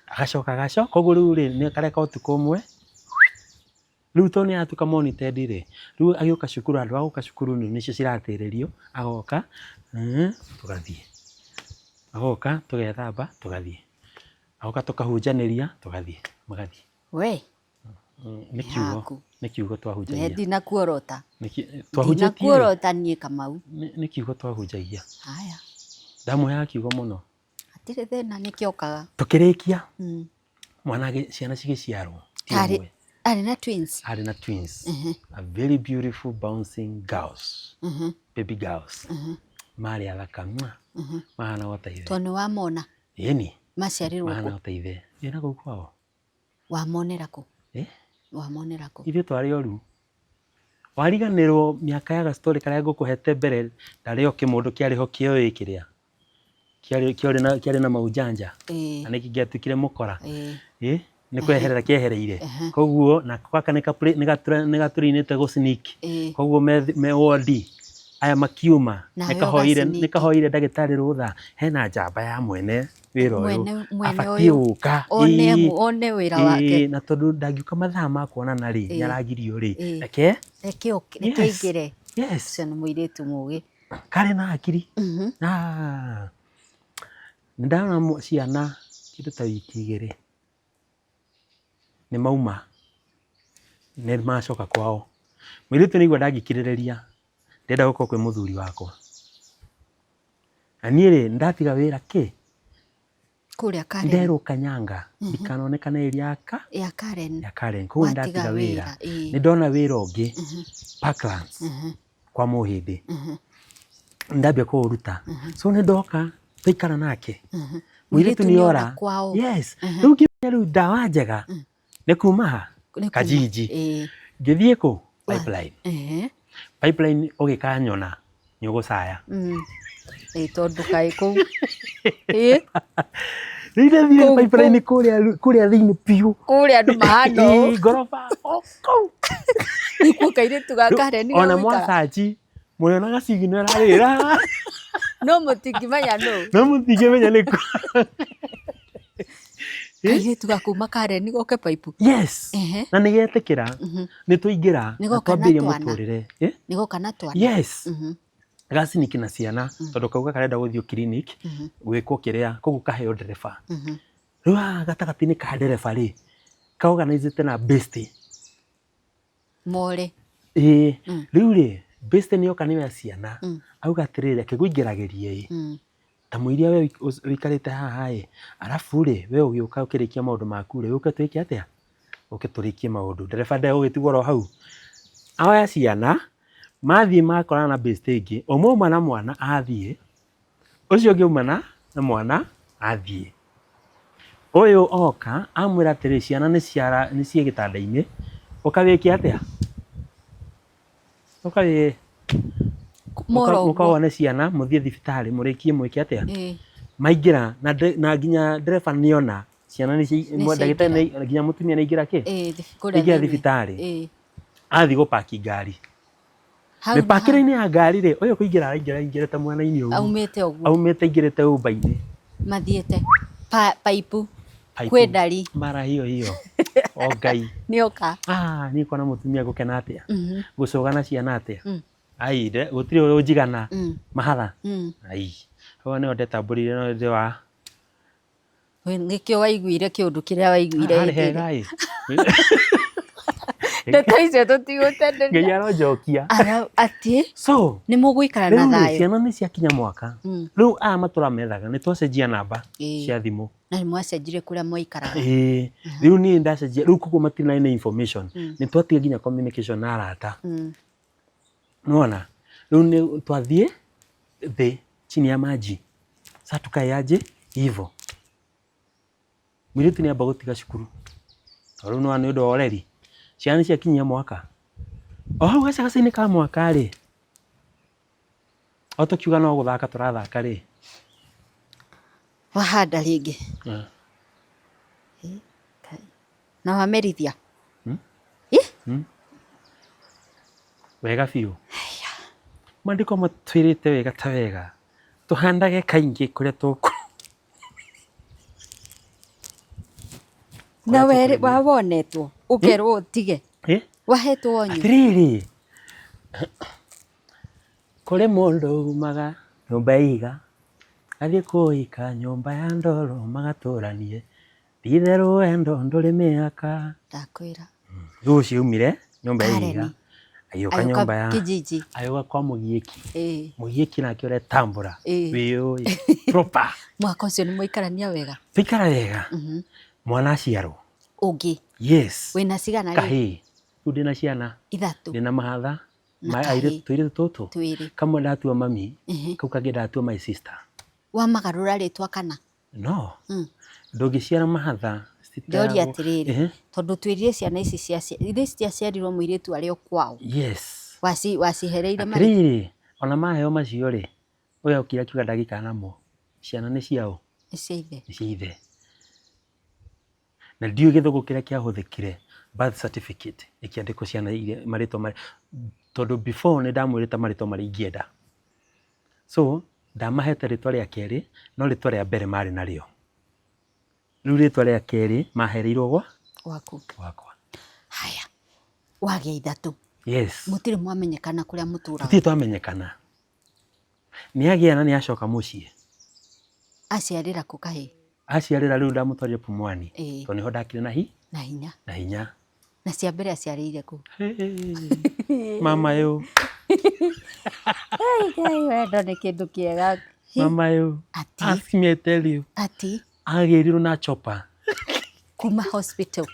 agacoka koguo riu ri ni kareka utuku umwe Riu to nĩ atuka monitored rĩ. Riu agĩũka cukuru andũ agoka cukuru nĩcio ciratĩrĩrio agoka tũgathiĩ. Agoka tũgethamba tũgathiĩ. Agoka tũkahunjanĩria tũgathiĩ magathiĩ. We nĩ kiugo twahunjagia. Ndina kuorota. Twahunjagia. Kuorota niĩ Kamau. Nĩ kiugo twahunjagia. Haya. Ndamuoya kiugo mũno. Hatirĩ thĩna nĩkĩokaga. Tukĩrĩkia. Mwana ciana cigĩciarwo. Arĩ na twins. Arĩ na twins. A very beautiful bouncing girls. Baby girls. Marĩ athaka. Mahana gũteithia. Tondũ wamona. Yeni. Maciarirwo kũ? Mahana gũteithia. Ĩna gũkũ kwao. Wamonera kũ? Wamonera kũ? Ithuĩ twarĩ oru. Wariganĩrwo mĩaka ya gastori karĩa ngũkũhete mbere ndarĩ o kĩmũndũ kĩarĩ ho kĩoĩ kĩrĩa. Kĩarĩ na maujanja. Na nĩkĩ gĩatuĩkire mũkora. Nĩ kweherera kĩehereire. Koguo na gwaka nĩ gatũrinĩte gũ sneak. Koguo me wodi aya makiuma nĩkahoire ndagĩtarĩ rũtha hena njamba ya mwene wĩra ũyũ abatiĩ gũka one wĩra wake na tondũ ndangiuka mathaa ma kuonana rĩ nĩaragirio rĩ reke ingĩre ũcio nĩ mũirĩtu mũgĩ karĩ na akiri nĩndana ciana kĩndũ ta wiki igĩrĩ nĩ mauma nĩ macoka kwao mũirĩtu nĩigua ndangĩkirĩrĩria ndenda gũkorwo kwĩ mũthuri wakwa na niĩ rĩ ndatiga wĩra kĩ kũrĩa Karen nderwo Kanyanga ikanonekana area ya Karen koguo ndatiga wĩra nĩ ndona wĩra ũngĩ Parklands kwa Mũhĩndĩ ndambia kũũruta so nĩ ndoka tũikara nake mũirĩtu nĩ ora yes rĩu ngĩmenya rĩu ndawa njega nĩ kuma ha Kajiji ngĩthiĩ kũ pipeline ũgĩkanyona nĩ ũgũcaya tondũ kaĩ kũu rĩu pipeline kũrĩa thĩinĩ piũ kũrĩa andũ mahana ũũ ngoroba kũu nĩkuo kairĩtu ga Karen ona mwacanji mũrĩonaga signal ararĩra no mũtingĩmenya nũ no mũtingĩmenya nĩkũ kairĩtu ga kuma Karen goke paipu yes na nĩgetĩkĩra nĩtũingĩra twambĩrĩrie mũtũrĩre nĩgoka na twana yes gaciniki na ciana tondũ kauga karenda gũthiĩ clinic gwĩkwo kĩrĩa koguo kaheo ndereba rĩu gatagatĩ-inĩ ka ndereba rĩ kaorganizĩte na best more rĩu rĩ best nĩoka nĩoya ciana auga atĩrĩrĩ akĩgũingĩragĩrie ta mũiria we ũikarĩte haha arabu rĩ we ũgĩũka ũkĩrĩkia maũndũ maku rĩ ũke twĩke atĩa ũke tũrĩkie maũndũ ndereba ndegũgĩtigwo ro hau oya ciana mathiĩ makorana na best ĩngĩ ũmwe na mwana athiĩ ũcio ũngĩ uma na mwana athiĩ ũyũ oka amwĩra atĩrĩ ciana nĩ ciĩ gĩtanda-inĩ ũkawĩkia atĩa mũkawone ciana mũthiĩ thibitarĩ mũrĩkie mwĩke atĩa maingĩra na nginya ndereba nĩona ciana ndagĩtarĩ nginya mũtumia nĩaingĩra kĩ aingĩra thibitarĩ athiĩ gũpaki ngari mĩpakĩre-inĩ ya ngari rĩ ũyũ kũingĩra aingĩrĩte mwena-inĩ ũguo aumĩte aingĩrĩte ũmba-inĩ mathiĩte paipu kwĩ ndari mara hiyo o Ngai nĩoka niĩ kuona mũtumia gũkena atĩa gũcũgana ciana atĩa ai gũtirĩ ũyũ njigana mahatha ai hau nĩo ndetambũrire no ndĩ wa nĩkĩo waiguire kĩũndũ kĩrĩa waiguire harĩ hega ndeto icio tũtigũtenderia Ngai aronjokia atĩ so nĩ mũgũikara na thayũ ciana nĩ ciakinya mwaka rĩu aya matũra methaga nĩ twacenjia namba cia thimũ na nĩ mwacenjire kũrĩa mwaikaraga rĩu niĩ ndacenjia rĩu koguo matirĩ na information nĩ twatiga nginya communication na arata nona rĩu nĩ twathiĩ thĩ chini ya maji sasa tukae aje hivyo mũirĩtu nĩamba gũtiga cukuru rĩu nĩ ũndũ wa ũreri ciana ciakinyia mwaka o hau gacaga-inĩ ka mwaka rĩ o tũkiuga no gũthaka tũrathaka rĩ wahanda rĩngĩ na wamerithia wega biũ maandĩko matwĩrĩte wega ta wega tũhandage kaingĩ kũrĩa tũkũ na wawonetwo ũkerwo ũtige wahetwo onyo atiriri kuri mundu umaga nyumba iga athie kuika nyumba ya ndoro magaturanie itherũ wendo ndũrĩ mĩaka ndakwĩra rĩu ciumire nyumba iga ayuka nyumba ya kijiji ayuka kwa mũgiĩki mũgiĩki nake ũrĩa tambũra wĩũĩ proper mwaka ũcio nĩ mũikarania wega tũikara wega mwana aciarwo ũngĩ yes wĩna cigana kahĩĩ rĩu ndĩna ciana ithatũ ndĩna mahatha airĩtu tũirĩtu tũtũ twĩrĩ kamwe ndatua mami kau kangĩ ndatua my sister wamagarũra rĩtwa kana no ndũngĩciara mahatha ndoria atĩrĩrĩ tondũ twĩrire ciana ici ciaciarirwo mũirĩtu arĩ o kwao yes wacihereire atĩrĩrĩ ona maheo macio rĩ ũyũ okire akiuga ndagĩkanamo ciana nĩ ciao nĩ cia ithe na ndiũ gĩthũngũ kĩrĩa kĩahũthĩkire birth certificate ĩkĩandĩkwo ciana iria marĩtwa marĩ tondũ before nĩ ndamwĩrĩte marĩtwa marĩa ingĩenda so ndamahete rĩtwa rĩa kerĩ no rĩtwa rĩa mbere marĩ narĩo rĩu rĩtwa rĩa kerĩ mahereirwo gwakwa haya wagĩa ithatũ yes mũtirĩ mwamenyekana kũrĩa mũtũraga tũtirĩ twamenyekana nĩagĩa na nĩacoka mũciĩ aciarĩra kũ kahĩĩ aciarĩra rĩu ndamũtwarire Pumwani tondũ nĩho ndakĩrĩ na hinya na cia mbere aciarĩire kũ mama yo wendo nĩ kĩndũ kĩega mama yo ask me I tell you ati agĩrirwo na chopa kuma hospital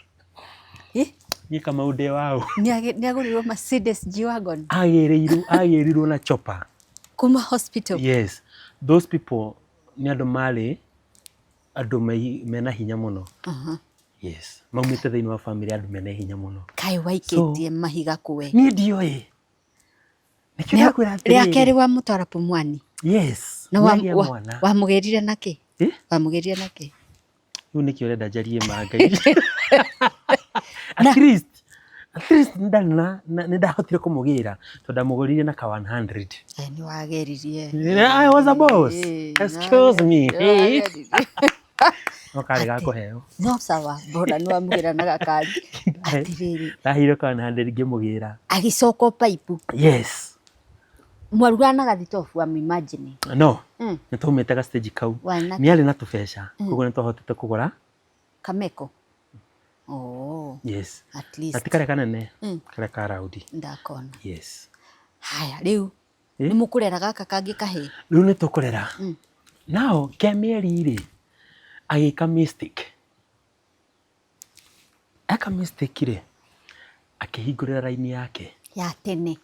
ni Kamau ndĩ wao nĩagũrirwo Mercedes G-Wagon agĩrirwo na chopa kuma hospital yes those people nĩ andũ marĩ andũ mena hinya mũno yes maumĩte thĩinĩ wa family andũ mena hinya mũno kaĩ waikĩtie mahiga kũwe niĩ ndiũĩ nĩkĩo ndakwĩra atĩrĩrĩ rĩa kerĩ wa mũtwara Pumwani yes na wamũgĩrire na kĩ wamũgĩrire na kĩ rĩu nĩkĩo ũrenda njarie mangai at least nĩndahotire kũmũgĩra tondũ ndamũgũrire na ka 100 nĩ wageririe I was a boss excuse me no karĩ ga kũheo no sawa mbona nĩ wamũgĩra na gakari atĩrĩrĩ ndahire ka 100 ngĩmũgĩra agĩcoka paipu yes mwaruga na gathitobu am imagine no nĩtwaumĩte ga stage kau nĩ arĩ na tũbeca koguo nĩtwahotete kũgũra kameko yes at least ati kare kanene kare ka raudi ndakona yes haya rĩu nĩ mũkũrera gaka kangĩ kahĩĩ rĩu nĩ tũkũrera nao ke mĩeri rĩ agĩka mistake rĩ akĩhingũrĩra raini yake ya tene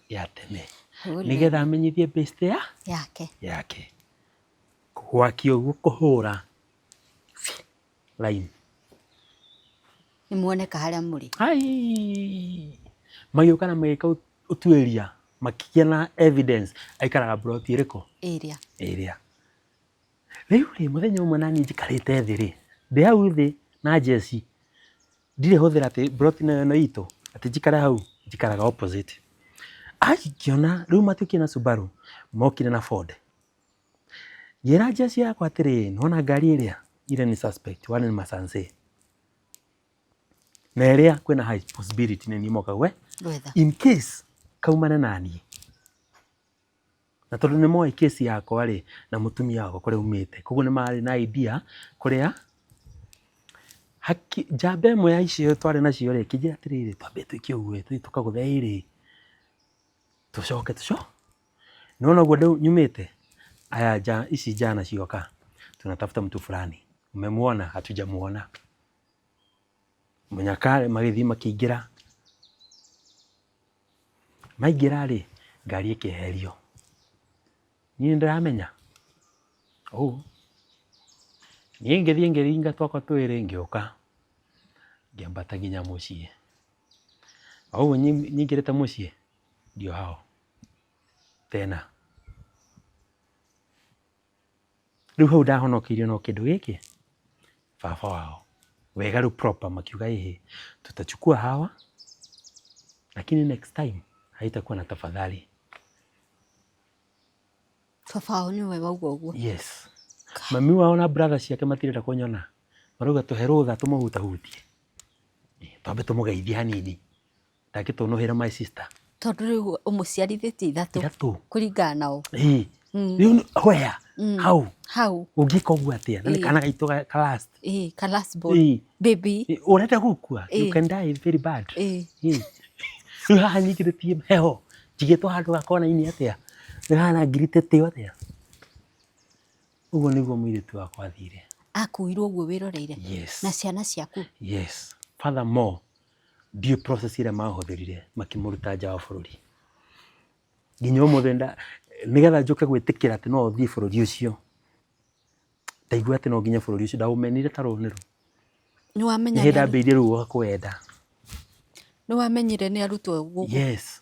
nĩgetha amenyithie best yake gwakio ũguo kũhũra line nĩ muoneka harĩa mũrĩ magĩũka na magĩka ũtuĩria makĩgĩa na evidence aikaraga broti ĩrĩkũ area rĩu rĩ mũthenya ũmwe naniĩ njikarĩte thĩ rĩ ndĩ hau thĩ na jeci ndirĩ hũthĩra atĩ broti ĩno itũ atĩ njikare hau njikaraga opposite ngĩona rĩu matiũkire na Subaru mokire na Ford ngĩra jeci yakwa atĩrĩ nĩwona ngari ĩrĩa ire nĩ suspect one nĩ fiancee na ĩrĩa kwĩna high possibility nĩ moka in case kaumane naniĩ na tondũ nĩ moĩ case yakwa rĩ na mũtumia wako kũrĩa umĩte koguo nĩ marĩ na idea kũrĩa njamba ĩmwe ya icio twarĩ nacio rĩ kĩnjĩra atĩrĩrĩ twambe twĩke ũguo tũthiĩ tũkagũthe ĩrĩ tũcoke nĩwona ũguo nyumĩte aya ici jana cioka tunatafuta mtu fulani umemwona hatujamuona Munyakare magĩthiĩ makĩingĩra maingĩra rĩ ngari ĩkĩeherio niĩ ndĩramenya niĩ ngĩthiĩ ngĩringa twakwa twĩrĩ ngĩũka ngĩambata nginya mũciĩ ũguo nyingĩrĩte mũciĩ ndio hao tena rĩu hau ndahonokirio no kĩndũ gĩkĩ baba wao wega rĩu proper makiuga tutachukua hawa lakini next time haitakuwa na tafadhali baba wao nĩ we wauga ũguo yes mami wao na brother ciake matirenda kũnyona marauga tũhe rũtha tũmũhutahutie twambe tũmũgeithie hanini ndagĩtũnũhĩra my sister. Tondũ rĩu ũmũciarithĩtie ithatũ kũringana nao. Rĩu where? How? Ũngĩka ũguo atĩa? Na nĩ kana gaitũ ka last. Ka last born. Baby. Ũrenda gũkua? You can die very bad. Rĩu haha nyingĩrĩtie heho. Njigĩtwo handũ gakona-inĩ atĩa. Nĩ hana ngirĩte atĩa. Ũguo nĩguo mũirĩtu wakwa athire. Akuirwo ũguo wĩroreire. Na ciana ciaku. Yes. Furthermore, ndiũ process ĩrĩa mahũthĩrire makĩmũruta nja wa bũrũri. Nginya ũmũthĩ nĩgetha njoke gwĩtĩkĩra atĩ no ũthiĩ bũrũri ũcio. Ndaigua atĩ no nginya bũrũri ũcio ndaũmenire ta rũnĩrũ. Nĩwamenya nĩ ndambĩire rĩu kwenda. Nĩwamenyire nĩ arutwo gũkũ. Yes.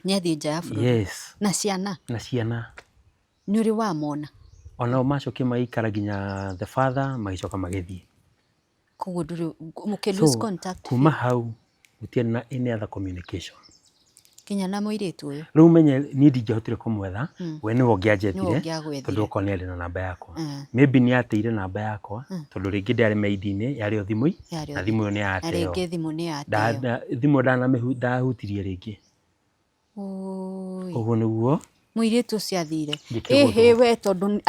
Nĩ athiĩ nja ya bũrũri. Yes. Na ciana. Na ciana. Nĩ ũrĩ wamona. Onao macokio magĩikara nginya the father magĩcoka magĩthiĩ. Koguo ndũrĩ mũkĩ-lose contact. Kuma hau gũtiarĩ na any other communication. Kinya na mũirĩtu ũyũ. Rĩu menye niĩ ndingĩahotire kũmwetha, we nĩwe ũngĩanjetire tondũ okorwo nĩ arĩ na namba yakwa. Maybe nĩ ateire namba yakwa tondũ rĩngĩ ndĩarĩ maidi-inĩ yarĩ o thimũ-i na thimũ ĩyo nĩ yateo. Rĩngĩ thimũ nĩ yateo. Thimũ ndahutirie rĩngĩ. Ũguo nĩguo mũirĩtu ũcio athire. We tondũ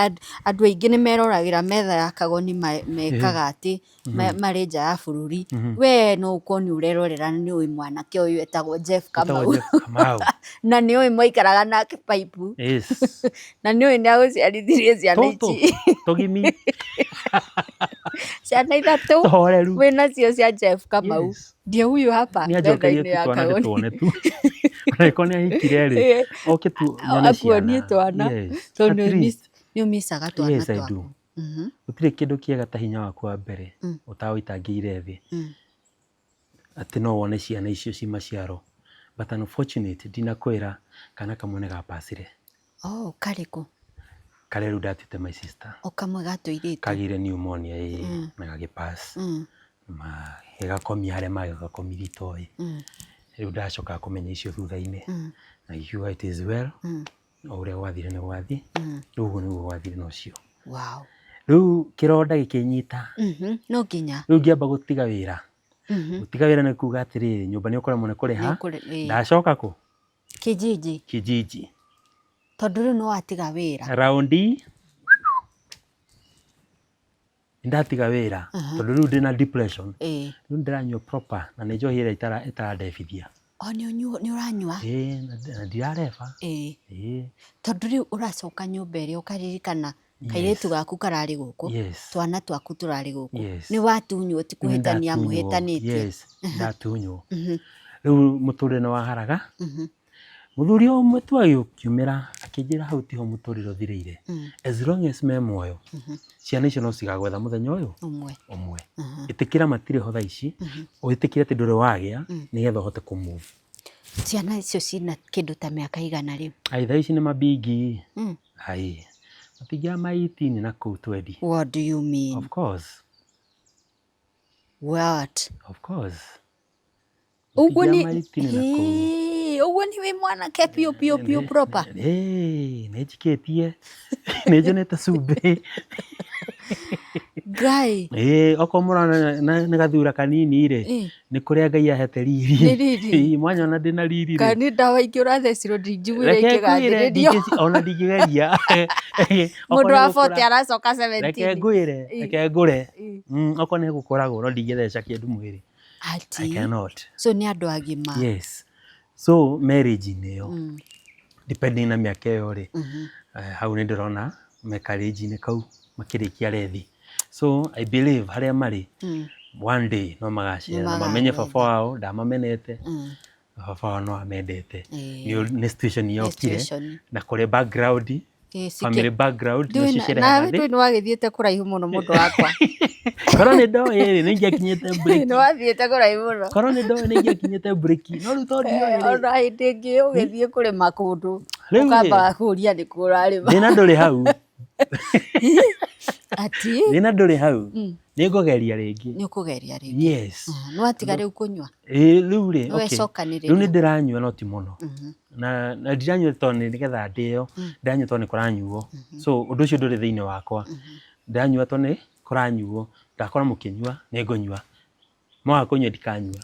andũ aingĩ nĩ meroragĩra Metha ya Kagoni mekaga atĩ marĩ nja ya bũrũri. We no ũkorwo nĩ ũrerorera nĩ ũĩ mwanake ũyũ etagwo Jeff Kamau. Na nĩ ũĩ mwaikaraga nake paipu. Na nĩ ũĩ nĩ agũciarithirie ciana ici. Togimi. Ciana ithatũ wĩna cio cia Jeff Kamau. Ndiye huyu hapa Metha-inĩ ya Kagoni. Reko nĩ ahikire rĩ. Oke tu nyone ciana. Akuonie twana. Tondũ nĩ ũmicaga twana twaku. Gũtirĩ kĩndũ kĩega ta hinya waku wa mbere ũtawĩtangĩire thĩ. Atĩ no wone ciana icio ci maciaro. But unfortunate ndinakwĩra kana kamwe nĩ gapacire. Karĩkũ? Karĩa rĩu ndatĩte my sister. Kamwe gatũirĩte. Kagĩire pneumonia na gagĩpass. Gagakomia harĩa magagakomirie itoĩ. Rĩu ndacoka kũmenya icio thutha-inĩ. Na ikiuga it is well. O ũrĩa gwathire nĩ gwathiĩ. Rĩu ũguo nĩguo gwathire na ũcio. Rĩu kĩronda gĩkĩnyita. No nginya. Rĩu ngĩamba gũtiga wĩra. Gũtiga wĩra nĩ kuuga atĩrĩrĩ, nyũmba nĩ ũkũremwo nĩ kũrĩha. Ndacoka kũ? Kijiji. Tondũ rĩu no watiga wĩra. Raundi ndatiga wĩra tondũ rĩu ndĩna depression. Rĩu ndĩranyua proper na nĩ njohi ĩrĩa ĩtarandebithia. Nĩ ũranyua? Na ndirareba. Tondũ rĩu ũracoka nyũmba ĩrĩa ũkaririkana kairĩtu gaku kararĩ gũkũ, twana twaku tũrarĩ gũkũ. Nĩ watunywo ti kũhĩtania mũhĩtanĩtie. Ndatunywo. Rĩu mũtũrĩre nĩ waharaga. Mũthuri ũmwe tu agĩũkiumĩra akĩnjĩra hau tiho mũtũrĩre ũthirĩire. As long as me muoyo, ciana icio no cigagwetha mũthenya ũyũ ũmwe. Ĩtĩkĩra matirĩ ho thaa ici, ũĩtĩkĩre atĩ ndũrĩ wagĩa nĩgetha ũhote kũ-move. Ciana icio cina kĩndũ ta mĩaka igana rĩu? Thaa ici nĩ mabigi. Matingĩra ma 18 na kũu 20. What do you mean? Of course. What? Of course. Ũguo nĩ wĩ mwanake piũ proper. Nĩ njikĩtie. Nĩ njonete cumbĩ. Ngai. Okorwo mũrona nĩ gathura kanini rĩ, nĩ kũrĩa Ngai ahete riri. Mwanya ona ndĩna riri rĩ. Kana nĩ ndawa ingĩ ũrathecirwo ndinjiguire ikĩgathĩrĩrio. Ona ndingĩgeria. Mũndũ wa 40 aracoka 17. Reke ngũre. Okorwo nĩ gũkoragwo no ndingĩtheca kĩndũ mwĩrĩ. I cannot. So nĩ andũ agima. Yes. So marriage-inĩ ĩyo depending na mĩaka ĩyo rĩ, hau nĩ ndĩrona me karĩnji-inĩ kau makĩrĩkia rethi. So I believe harĩa marĩ one day no magacera na mamenye baba wao ndamamenete, baba wao no amendete. Nĩ situation yokire na kũrĩ background, family background nĩ ciceraga thĩ. Nĩ wagĩthiĩte kũraihu mũno mũndũ wakwa. Korwo nĩ ndoĩ rĩ nĩ ingĩkinyĩte break. Nĩ wathiĩte kũraihu mũno. Korwo nĩ ndoĩ nĩ ingĩkinyĩte break. No rĩu tondũ ndioĩ. Ona hĩndĩ ĩngĩ ũgĩthiĩ kũrĩma kũndũ ũkambaga kũũria nĩ kũ ũrarĩma. Thĩna ndũrĩ hau. Ati? Thĩna ndũrĩ hau. Nĩ ngũgeria rĩngĩ. Nĩ ũkũgeria rĩngĩ. Yes. Nĩ watiga rĩu kũnyua. Rĩu rĩ, okay. Rĩu nĩ ndĩranyua no ti mũno. Na ndiranyua tondũ nĩgetha ndĩyo, ndĩranyua tondũ nĩ kũranyuo. So ũndũ ũcio ndũrĩ thĩinĩ wakwa. Ndĩranyua tondũ nĩ kũranyuo. Ndakora mũkĩnyua nĩ ngũnyua. Mwaga kũnyua ndikanyua.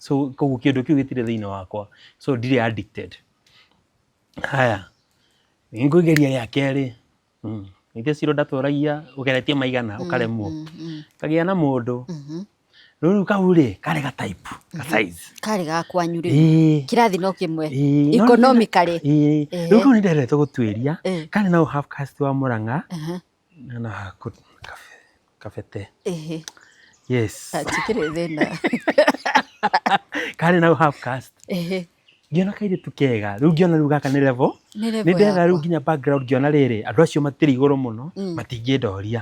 so koguo kĩndũ kĩu gĩtirĩ thĩinĩ wakwa, so ndirĩ addicted. Haya, ngũgeria rĩa kerĩ, nĩkĩo cironda tũragia ũgeretie maigana ũkaremwo, kagĩa na mũndũ rĩu kau rĩ karĩ ga type ka size karĩ ga kwanyu rĩ kĩrathi no kĩmwe economically rĩu kau nĩndendete gũtuĩria karĩ na half caste wa Mũrang'a na kabete yes tikĩrĩ thĩna karĩ na half caste ngĩona kairĩtu kega rĩu ngĩona rĩu gaka nĩ level nĩndetha rĩu nginya background ngĩona rĩrĩ andũ acio matirĩ igũrũ mũno matingĩndoria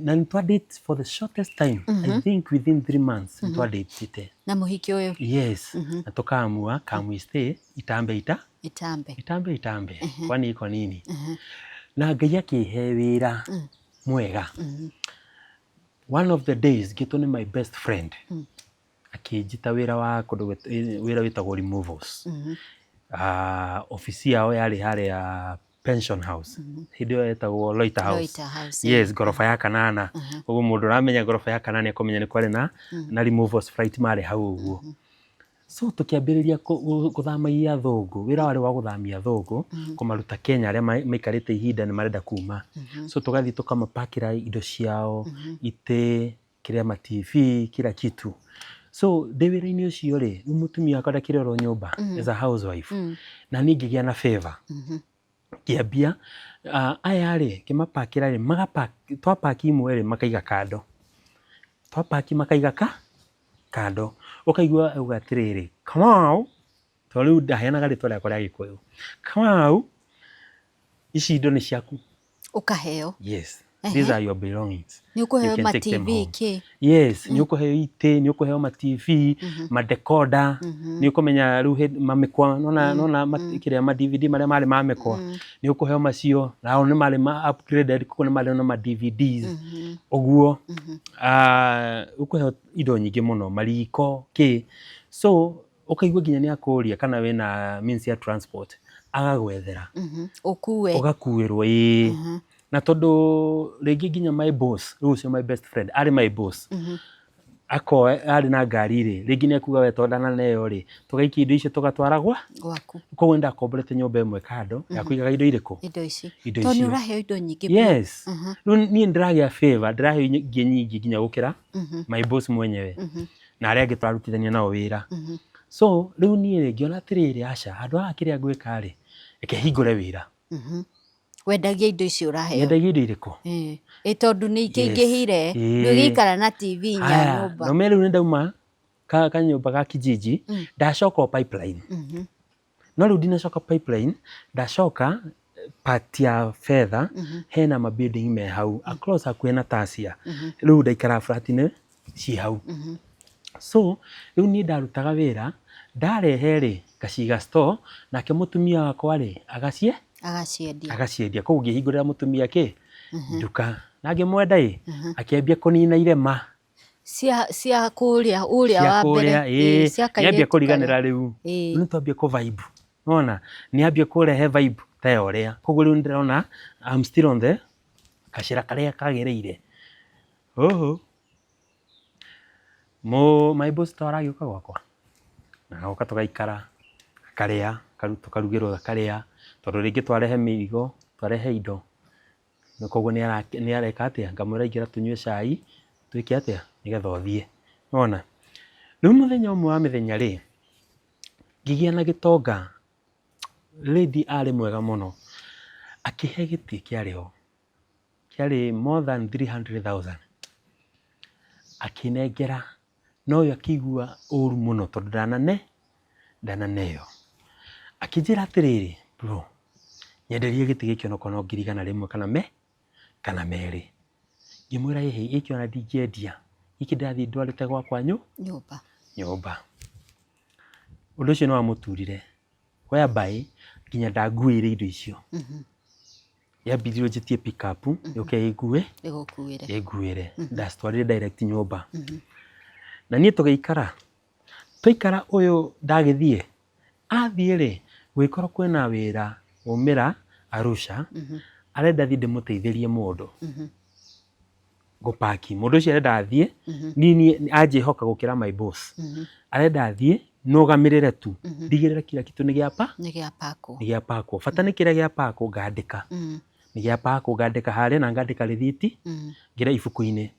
na nĩtwadate for the shortest time I think within 3 months nĩtwadate na mũhiki ũyũ yes na tukaamua can we stay itambe kwani iko nini na Ngai akĩhe wĩra mwega. One of the days gĩtũ nĩ my best friend akĩnjita wĩra wa kũndũ wĩra wĩtagwo removals. Ofisi yao yarĩ harĩa pension house hĩndĩ ĩyo yetagwo Loiter House. Yes, gorofa ya kanana. Ũguo mũndũ ũramenya gorofa ya kanana nĩakũmenya nĩ kwarĩ na removals flight marĩ hau ũguo. So tukĩambĩrĩria gũthamagia athũngũ, wĩra warĩ wa gũthamia athũngũ kũmaruta Kenya arĩa maikarĩte ihinda nĩ marenda kuma. So tũgathiĩ tũkamapakĩra indo ciao, itĩ, kĩrĩa ma TV, kila kitu. So ndĩ wĩra-inĩ ũcio rĩ, rĩu mũtumia wakwa ndakĩrĩ oro nyũmba as a housewife na niĩ ngĩgĩa na favor. Kĩambia aya rĩ kĩmapakĩra rĩ twapaki imwe rĩ makaiga kando, twapaki makaiga kando, ũkaigua auga atĩrĩrĩ Kamau, tondũ rĩu ndaheanaga rĩtwa rĩakwa rĩa Gĩkũyũ, Kamau ici indo nĩ ciaku ũkaheo. Yes, these are your belongings. Nĩ ũkũheo ma TV kĩ? Yes, nĩ ũkũheo itĩ, nĩ ũkũheo ma TV, ma decoder, nĩ ũkũmenya rĩu mamĩkwa, nona kĩrĩa ma DVD marĩa marĩ mamĩkwa, nĩ ũkũheo macio, nao nĩ marĩ ma upgraded, kuko nĩ marĩ na ma DVDs, ũguo, ũkũheo indo nyingĩ mũno, mariko, kĩ. So, ũkaigua nginya nĩ akũria kana wĩna means ya transport, agagwethera. Ũgakuĩrwo na tondũ rĩngĩ nginya my boss, rĩu ũcio my best friend, arĩ my boss, arĩ na ngari rĩ, rĩngĩ nĩakuga we tondũ ndananeo rĩ, tũgaikia indo icio tũgatwara gwaku. Koguo nĩndakomborete nyũmba ĩmwe kando ya kũigaga indo irĩkũ? Indo icio. Tondũ nĩũraheo indo nyingĩ. Yes. Rĩu niĩ ndĩragĩa favor, ndĩraheo ingĩ nyingĩ nginya gũkĩra my boss mwenyewe na arĩa angĩ tũrarutithania nao wĩra. So rĩu niĩ rĩ ngĩona atĩrĩrĩ aca, handũ haha kĩrĩa ngwĩka rĩ, reke hingũre wĩra. Wendagia indo icio ũraheo. Wendagia indo irĩkũ? Tondũ nĩ ikĩingĩhire, ndũgĩikara na TV nya nyũmba. No rĩu nĩndauma kanyũmba ga kijiji, ndacoka pipeline. No rĩu ndinacoka pipeline, ndacoka part ya fedha, hena ma building me hau, across hakuhĩ na Tasia. Rĩu ndaikara flat-inĩ ci hau. So, rĩu niĩ ndarutaga wĩra, ndarehe rĩ, ngaciga store, nake mũtumia wakwa rĩ, agaciendia. Koguo ngĩhingũrĩra mũtumia kĩ? Nduka. Na ngĩmwenda akĩambia kũnina irema. Cia kũrĩa wa mbere. Nĩambia kũriganĩra rĩu. Rĩu nĩtwambia vibe. Wona, nĩambia kũrehe vibe ta ya ũrĩa. Koguo rĩu nĩndĩrona I'm still on the kacĩra karĩa kagĩrĩire. My boss twaragĩũka gwakwa. Na goka tũgaikara, akarĩa, tũkarugĩrwo akarĩa. Tondũ rĩngĩ twarehe mĩrigo, twarehe indo. Na koguo nĩareka atĩa, ngamwĩra ingĩra tunyue cai, twĩke atĩa, nĩgetha ũthiĩ. Wona. Rĩu mũthenya ũmwe wa mĩthenya rĩ, ngĩgĩa na gĩtonga. Lady arĩ mwega mũno. Akĩhe gĩtĩ kĩarĩ kĩarĩ more than 300,000. Akĩnengera. No ũyũ akĩigua ũru mũno tondũ ndananeo. Akĩnjĩra atĩrĩrĩ, bro, nyenderie gĩtĩ gĩkĩ onokorwo no ngiri igana rĩmwe kana merĩ. Ngĩmwĩra gĩkĩ ona ndingĩendia. Gĩkĩ ndathiĩ ndwarĩte gwakwa nyũmba. Ũndũ ũcio nĩwamũturire. Whereby nginya ndanguĩire indo icio. Yambirio njĩtie pick up, yũke ĩnguĩre. Ndacitwarire direct nyũmba. Na niĩ twaikara ũyũ ndagĩthiĩ. Athiĩ rĩ, gwĩkorwo kwĩna wĩra waumĩra Arusha, arenda thiĩ ndĩmũteithĩrie mũndũ. gũpaki mũndũ ũcio arenda athiĩ nini anjĩhoka gũkĩra my boss arenda athiĩ nogamĩrĩre tu ndigĩrĩre kila kitu nĩ gĩapakwo bata nĩ kĩrĩa gĩapakwo ngandĩka nĩ gĩapakwo ngandĩka harĩa na ngandĩka rĩthiti ngĩra ibuku-inĩ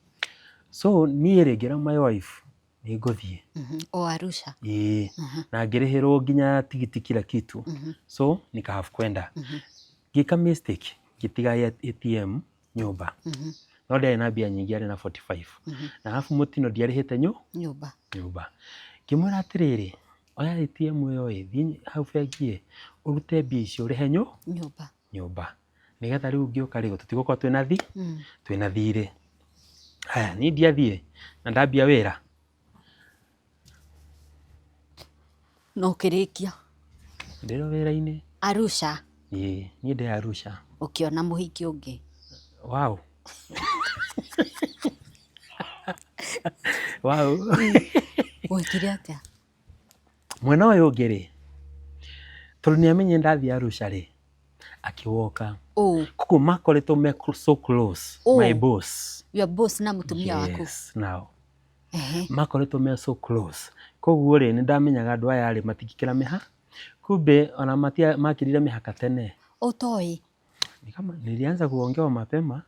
so niĩ rĩ ngĩra my wife nĩ ngũthiĩ o Arusha na ngĩrĩhĩrwo nginya tigiti kila kitu so nikahave kwenda ngĩka mistake ngĩtiga ATM nyũmba no ndarĩ na mbia nyingĩ arĩ na 45 na alafu mũtino ndiarĩhĩte nyũmba ngĩmwĩra atĩrĩrĩ oya ATM ĩyo thiĩ hau bengi ũrute mbia icio ũrĩhe nyũmba nĩgetha rĩu ngĩũka rĩgo tũtigũkorwo twĩna thirĩ haya niĩ ndiathiĩ na ndambia wĩra no kĩrĩkia ndĩro wĩra-inĩ Arusha niĩ ndĩ Arusha ũkĩona mũhiki ũngĩ wow wow wekire atĩa mwena ũyũ ũngĩ rĩ tondũ nĩamenye ndathiĩ Arusha rĩ akiwoka kuko makoretwo me so close my boss your boss na mũtumia waku yes now makoretwo me so close koguo rĩ nĩndamenyaga andũ aya rĩ matingĩkĩra mĩha kumbe ona makirire mĩhaka tene utoi ni kama nilianza kuongewa mapema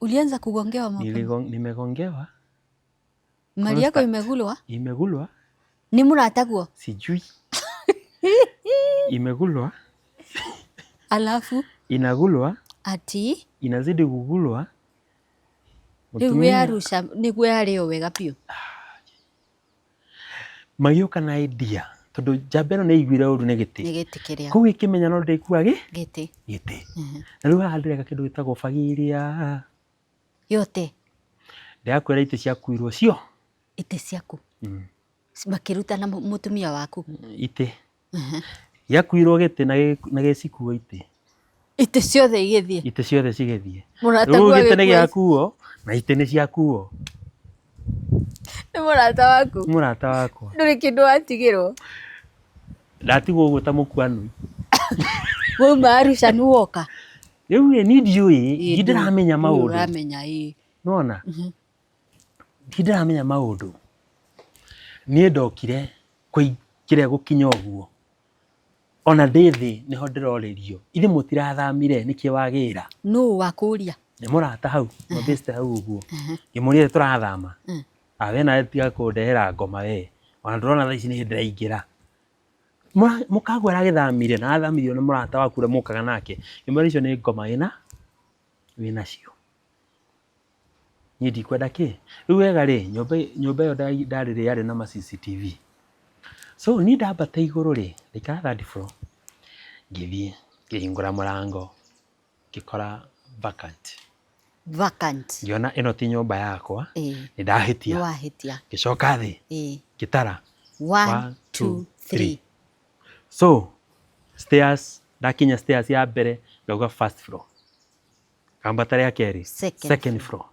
ulianza kugongewa mapema nimegongewa mali yako imegulwa ni murataguo sijui imegulwa alafu inagulwa ati inazidi kugulwa rĩu Arusha nĩguo yarĩo wega piũ magĩũka na idea tondũ njamba ĩno nĩaiguire ũru nĩ gĩtĩ kĩrĩa kũu ĩkĩmenya no ndĩkua gĩtĩ na rĩu haha ndĩreka kĩndũ gĩtagwo bagiria yote ndĩrakwĩra itĩ ciakuirwo cio itĩ ciaku makĩruta na mũtumia waku itĩ yakuirwo gĩtĩ na gĩcikuo itĩ ciothe igĩthiĩ cigĩthiĩ rĩu gĩtĩ nĩ gĩakuo na itĩ nĩ ciakuo nĩ mũrata wakwa ndũrĩ kĩndũ watigĩrwo ndatigwo ũguo ta mũkuanũ wauma Arusha nĩ woka rĩu nĩ ndiũĩ ndĩramenya maũndũ ũramenya nona ndĩramenya maũndũ niĩ ndokire kĩrĩa gũkinya ũguo ona ndĩ thĩ nĩho ndĩrorĩrio ithe mũtirathamire nĩkĩ wagĩra nũ wakũria nĩ mũrata hau mabeste hau ũguo ngĩmũria tũrathama we nawe tiga kũndehera ngoma we ona ndũrona thaa ici nĩ hĩndĩ ndĩraingĩra mũkagwa aragĩthamire na athamirio nĩ mũrata waku ũrĩa mũkaga nake ngĩmwĩra icio nĩ ngoma wĩnacio niĩ ndikwenda kĩ rĩu wega rĩ nyũmba ĩyo ndarĩ yarĩ na ma CCTV so niĩ ndambata igũrũ rĩ ndaikara third floor ngĩthiĩ ngĩhingũra mũrango ngĩkora vacant ngĩona ĩno ti nyũmba yakwa nĩ ndahĩtia ngĩcoka thĩ ngĩtara 1 2 3 so stairs ndakinya stairs ya mbere ngauga first floor kambata rĩa kerĩ second floor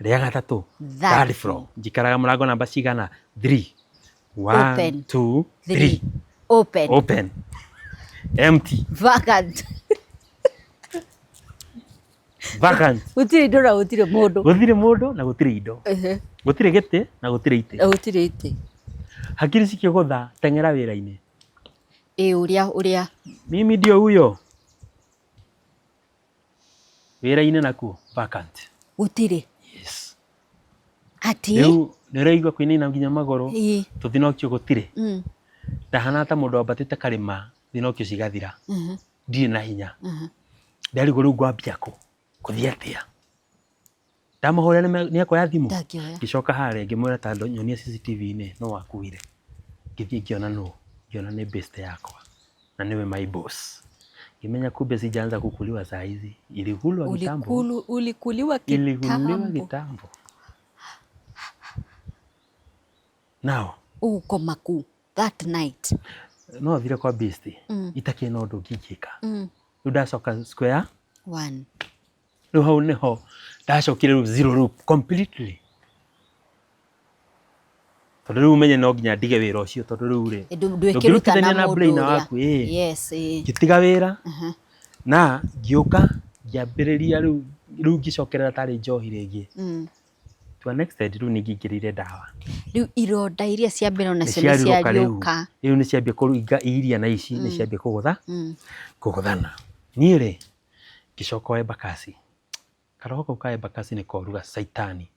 rĩa gatatũ third floor njikaraga mũrango namba cigana 3 1 2 3 open empty vacant gũtirĩ indo na gũtirĩ mũndũ na gũtirĩ indo gũtirĩ gĩtĩ na gũtirĩ itĩ hakiri cikĩgũtha teng'era wĩra-inĩ ũrĩa mimi ndio huyo wĩra-inĩ nakuo vacant gũtirĩ yes ati rĩu nĩũraigua kũinĩna nginya magũrũ tũthinokio gũtirĩ ndahana ta mũndũ wambatĩte karĩma thinokio cigathira ndirĩ na hinya ndarigwo rĩu ngwambia kũthiĩ atĩa ndamahũrĩra nĩakoya thimũ ngĩcoka harĩa ngĩmwĩra ta nyonia CCTV-inĩ no wakuire ngĩthiĩ ngĩona nĩ beste yakwa na niwe my boss ngĩmenya kumbe sijaanza kukuliwa saa hizi ulikuliwa kitambo now uko maku that night no vile kwa besti itakĩ na ũndũ ngĩka rĩu ndacoka square 1 rĩu hau nĩho ndacokire rĩu zero loop completely tondũ rĩu menye no nginya ndige wĩra ũcio tondũ rĩu rĩ ndũngĩrutithania na brain waku ngĩtiga wĩra na ngĩũka ngĩambĩrĩria rĩu ngĩcokerera tarĩ njohi rĩngĩ to an extent riu ningingirire ndawa riu ironda iria cia mbere ona cio nĩ ciariũka riu nĩ ciambia kũruga iria na ici nĩ ciambia kũgũthana niĩ rĩ ngĩcoka Embakasi karoho kau ka Embakasi nĩ koruga saitani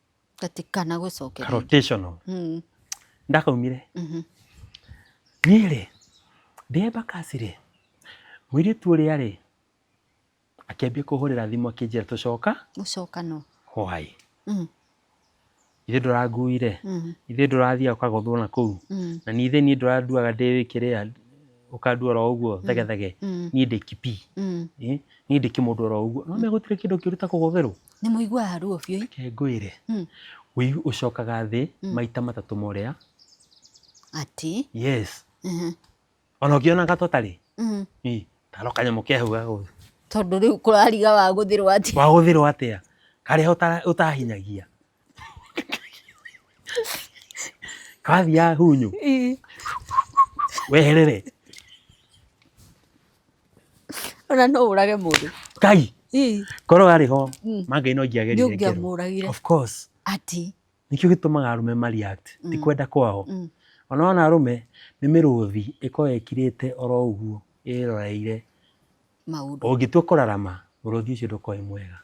gatikana gũcokeria rotational ndakaumire niĩ rĩ ndĩ Embakasi rĩ mũirĩtu ũrĩa rĩ akĩambia kũhũrĩra thimũ akĩnjĩra gũcoka no why ithe ndũranguire ithe ndũrathiĩ ũkagothwo na kũu na nithe niĩ ndũranduaga ndĩwĩkĩre ũkandua ro ũguo thegethege niĩ ndĩ kipi niĩ ndĩ kĩmũndũ ro ũguo no megũtirĩ kĩndũ kĩruta kũgotherwo nĩ mũiguaga ruo biũ ngwĩre ũcokaga thĩ maita matatũ morĩa ati yes ona ũkĩonaga tũtarĩ taro kanyamũ kehuga gũthĩ tondũ rĩu kũrariga wagũthĩrwo atĩa karĩa ũtahinyagia kathia hunyu weherere ona no ũrage mũndũ kai korwo arĩ ho mangai no ingĩagerire of course ati nikio gĩtũmaga arũme mareact ti kwenda kwao ona arũme nĩ mĩrũthi ĩkorwo ĩkirĩte oro ũguo ĩroreire maũndũ ũngĩtua kũrarama mũrũthi ũcio ndũkoe mwega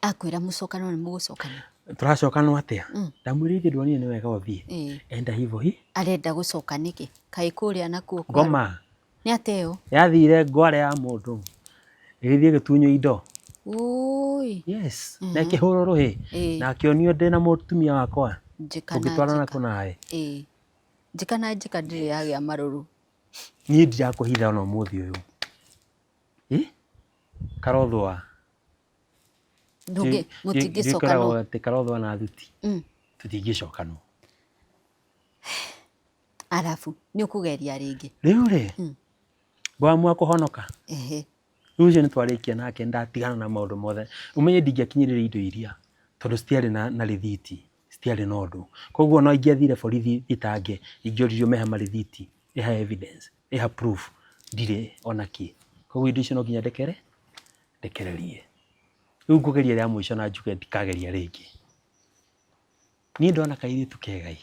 akwĩra mũcokano nĩ mũgũcokana tũracokana atĩa ndamwĩrĩire ndwonire nĩ wega ũthiĩ enda hivyo arenda gũcoka nĩkĩ kaĩ kũrĩa nakuo ngoma nĩ ateo yathire ngware ya mũndũ ĩgĩthiĩ gĩtunywo indo yes na kĩhũrwo rũhĩ na akĩonio ndĩ na mũtumia wakwa ũngĩtwarana kũ nawe njĩkana ndĩrĩ yagĩa marũrũ niĩ ndirakũhitha ona ũmũthĩ ũyũ karothwa mũtingĩcokanwo atĩ karothwa na thuti tũtingĩcokanwo arabu nĩ ũkũgeria rĩngĩ rĩu rĩ ngwamua kũhonoka rĩu ũcio nĩ twarĩkia nake ndatigana na maũndũ mothe ũmenye ndingĩakinyĩrĩria indo iria tondũ citiarĩ na rĩthiti citiarĩ na ũndũ koguo no ingĩathire borithi thitange ingĩoririo meha marĩthiti ĩha evidence ĩha proof ndirĩ ona kĩ koguo indo icio no nginya ndekererie rĩu ngũgeria rĩa mũico na njuge ndikageria rĩngĩ niĩ ndona kairĩtu kegai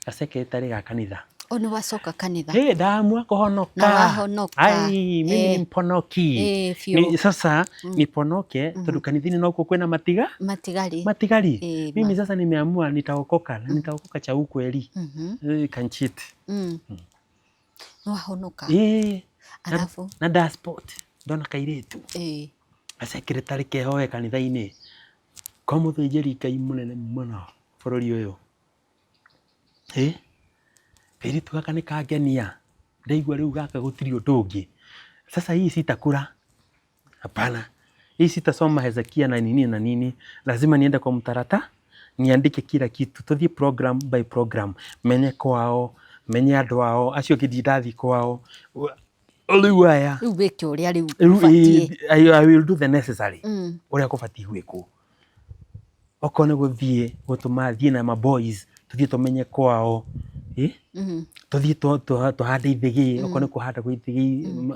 gacekete rĩ ga kanitha nĩ wacoka kanitha ndaamua kũhonoka na wahonoka mimi mponoki sasa niponoke tondũ kanitha-inĩ no kuo kwĩna matigari mimi sasa nimeamua nitaokoka na nitaokoka cha ukweli can cheat no wahonoka alafu na dashboard ndona kairĩtu secretary kehoe kanitha-inĩ kwa mũthĩnjĩri Ngai mũnene mũno bũrũri ũyũ kairĩtu gaka nĩ kangenia ndaigua rĩu gaka gũtirĩ ũndũ ũngĩ sasa hii sitakula hapana hii sitasoma Hezekia na nini lazima niende kwa mtarata niandike kila kitu tuthiĩ program by program menye kwao menye andũ ao acio kĩndidathi kwao rĩu aya rĩu wĩke ũrĩa rĩu ũbatiĩ I will do the necessary ũrĩa kũbatiĩ gwĩkwo okorwo nĩ gũthiĩ gũtũma thiĩ na ma boys tuthiĩ tũmenye kwao tuthiĩ tũhande ithĩgĩ okorwo nĩ kũhanda gwa ithĩgĩ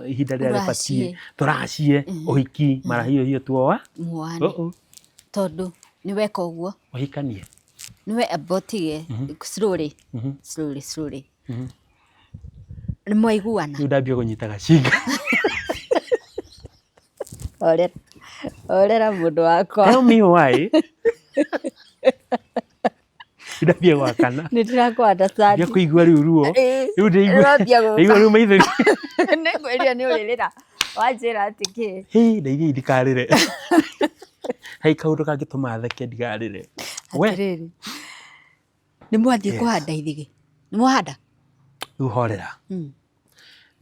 ihinda rĩrĩa rĩbatiĩ tũracie ũhiki mara hiyo tuoa tondũ nĩ weka ũguo ũhikanie nĩwe abotige slowly nĩ mwaiguana rĩu ndambia kũnyita gacinga orera mũndũ wakwa tell me why ndambia gwakana nĩ ndĩrakwenda sana ndambia kũigua rĩu ruo rĩu ndĩigua rĩu maithori nĩngwĩria nĩ ũrĩrĩra wanjĩra atĩ kĩ ndeithia ndikarĩre hai kaũndũ kangĩtũma theke ndikarĩre atĩrĩrĩ nĩ mwathiĩ kũhanda ithigĩ nĩ mwahanda rĩu horera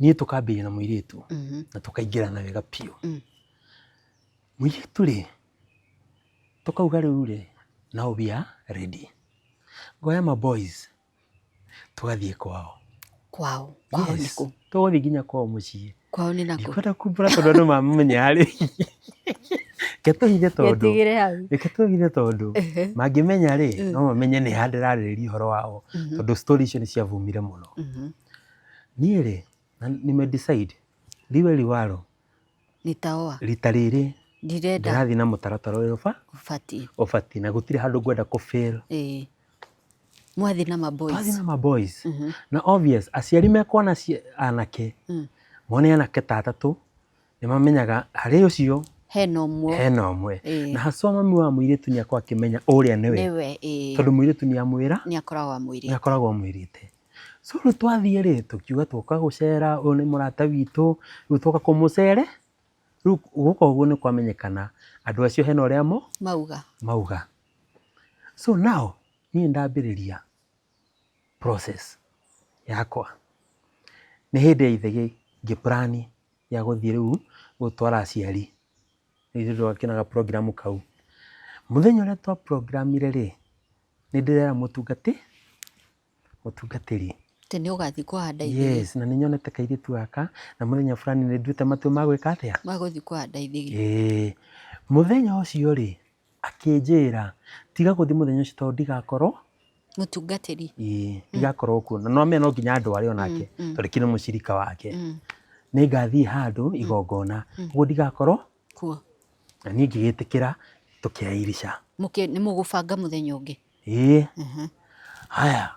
niĩ tũkambĩrĩria na mũirĩtu na tũkaingĩrana wega biũ mũirĩtu rĩ tũkauga rĩu rĩ now we are ready ngoya ma boys tũgathiĩ kwao nĩkũ tũgũthiĩ nginya kwao mũciĩ kwao nĩ nakũ ndikwenda kumbũra tondũ andũ mamenya harĩ reke tũhithe tondũ mangĩmenya rĩ no mamenye nĩ ha ndĩrarĩrĩria ũhoro wao tondũ story icio nĩ ciavumire mũno niĩ rĩ nime decide liwe liwalo nitaoa rita rĩrĩ ndĩrathiĩ na mũtaratara ũrĩa ũbatiĩ na gũtirĩ handũ ngwenda kũ-fail. Mwathi na ma boys. Na obvious aciari mekuona anake mone anake ta atatũ nĩ mamenyaga harĩ ũcio hena ũmwe na haswa mami wa mũirĩtu nĩ akoragwo akĩmenya ũrĩa nĩwe tondũ mũirĩtu nĩ amwĩra nĩ akoragwo amwĩrĩte. So rĩu twathiĩ rĩ tũkiuga tũka gũcera ũyũ nĩ mũrata witũ rĩu tũka kũmũcere rĩu gũka ũguo nĩ kwamenyekana andũ acio hena ũrĩa mauga. So now niĩ ndambĩrĩria process yakwa nĩ hĩndĩ ya ithegi ngĩ-plan ya gũthiĩ rĩu gũtwara aciari nĩ twakĩnaga program kau. Mũthenya ũrĩa twa programire rĩ nĩ ndĩrera mũtungatĩri nĩ ũgathiĩ kũhanda ithegi. Yes, na nĩ nyonete kairĩtu gaka na mũthenya fulani nĩ nduĩte matua ma gwĩka atĩa magũthiĩ kũhanda ithegi. Mũthenya ũcio rĩ akĩnjĩra tiga gũthiĩ mũthenya ũcio tondũ ndigakorwo mũtungatĩri ndigakorwo kuo na no amenya no nginya andware onake tondũ kĩrĩ mũcirika wake. Nĩ ngathiĩ handũ igongona ũguo ndigakorwo kuo na niĩ ngĩgĩtĩkĩra tũkĩairisha. Nĩ mũgũbanga mũthenya ũngĩ? Haya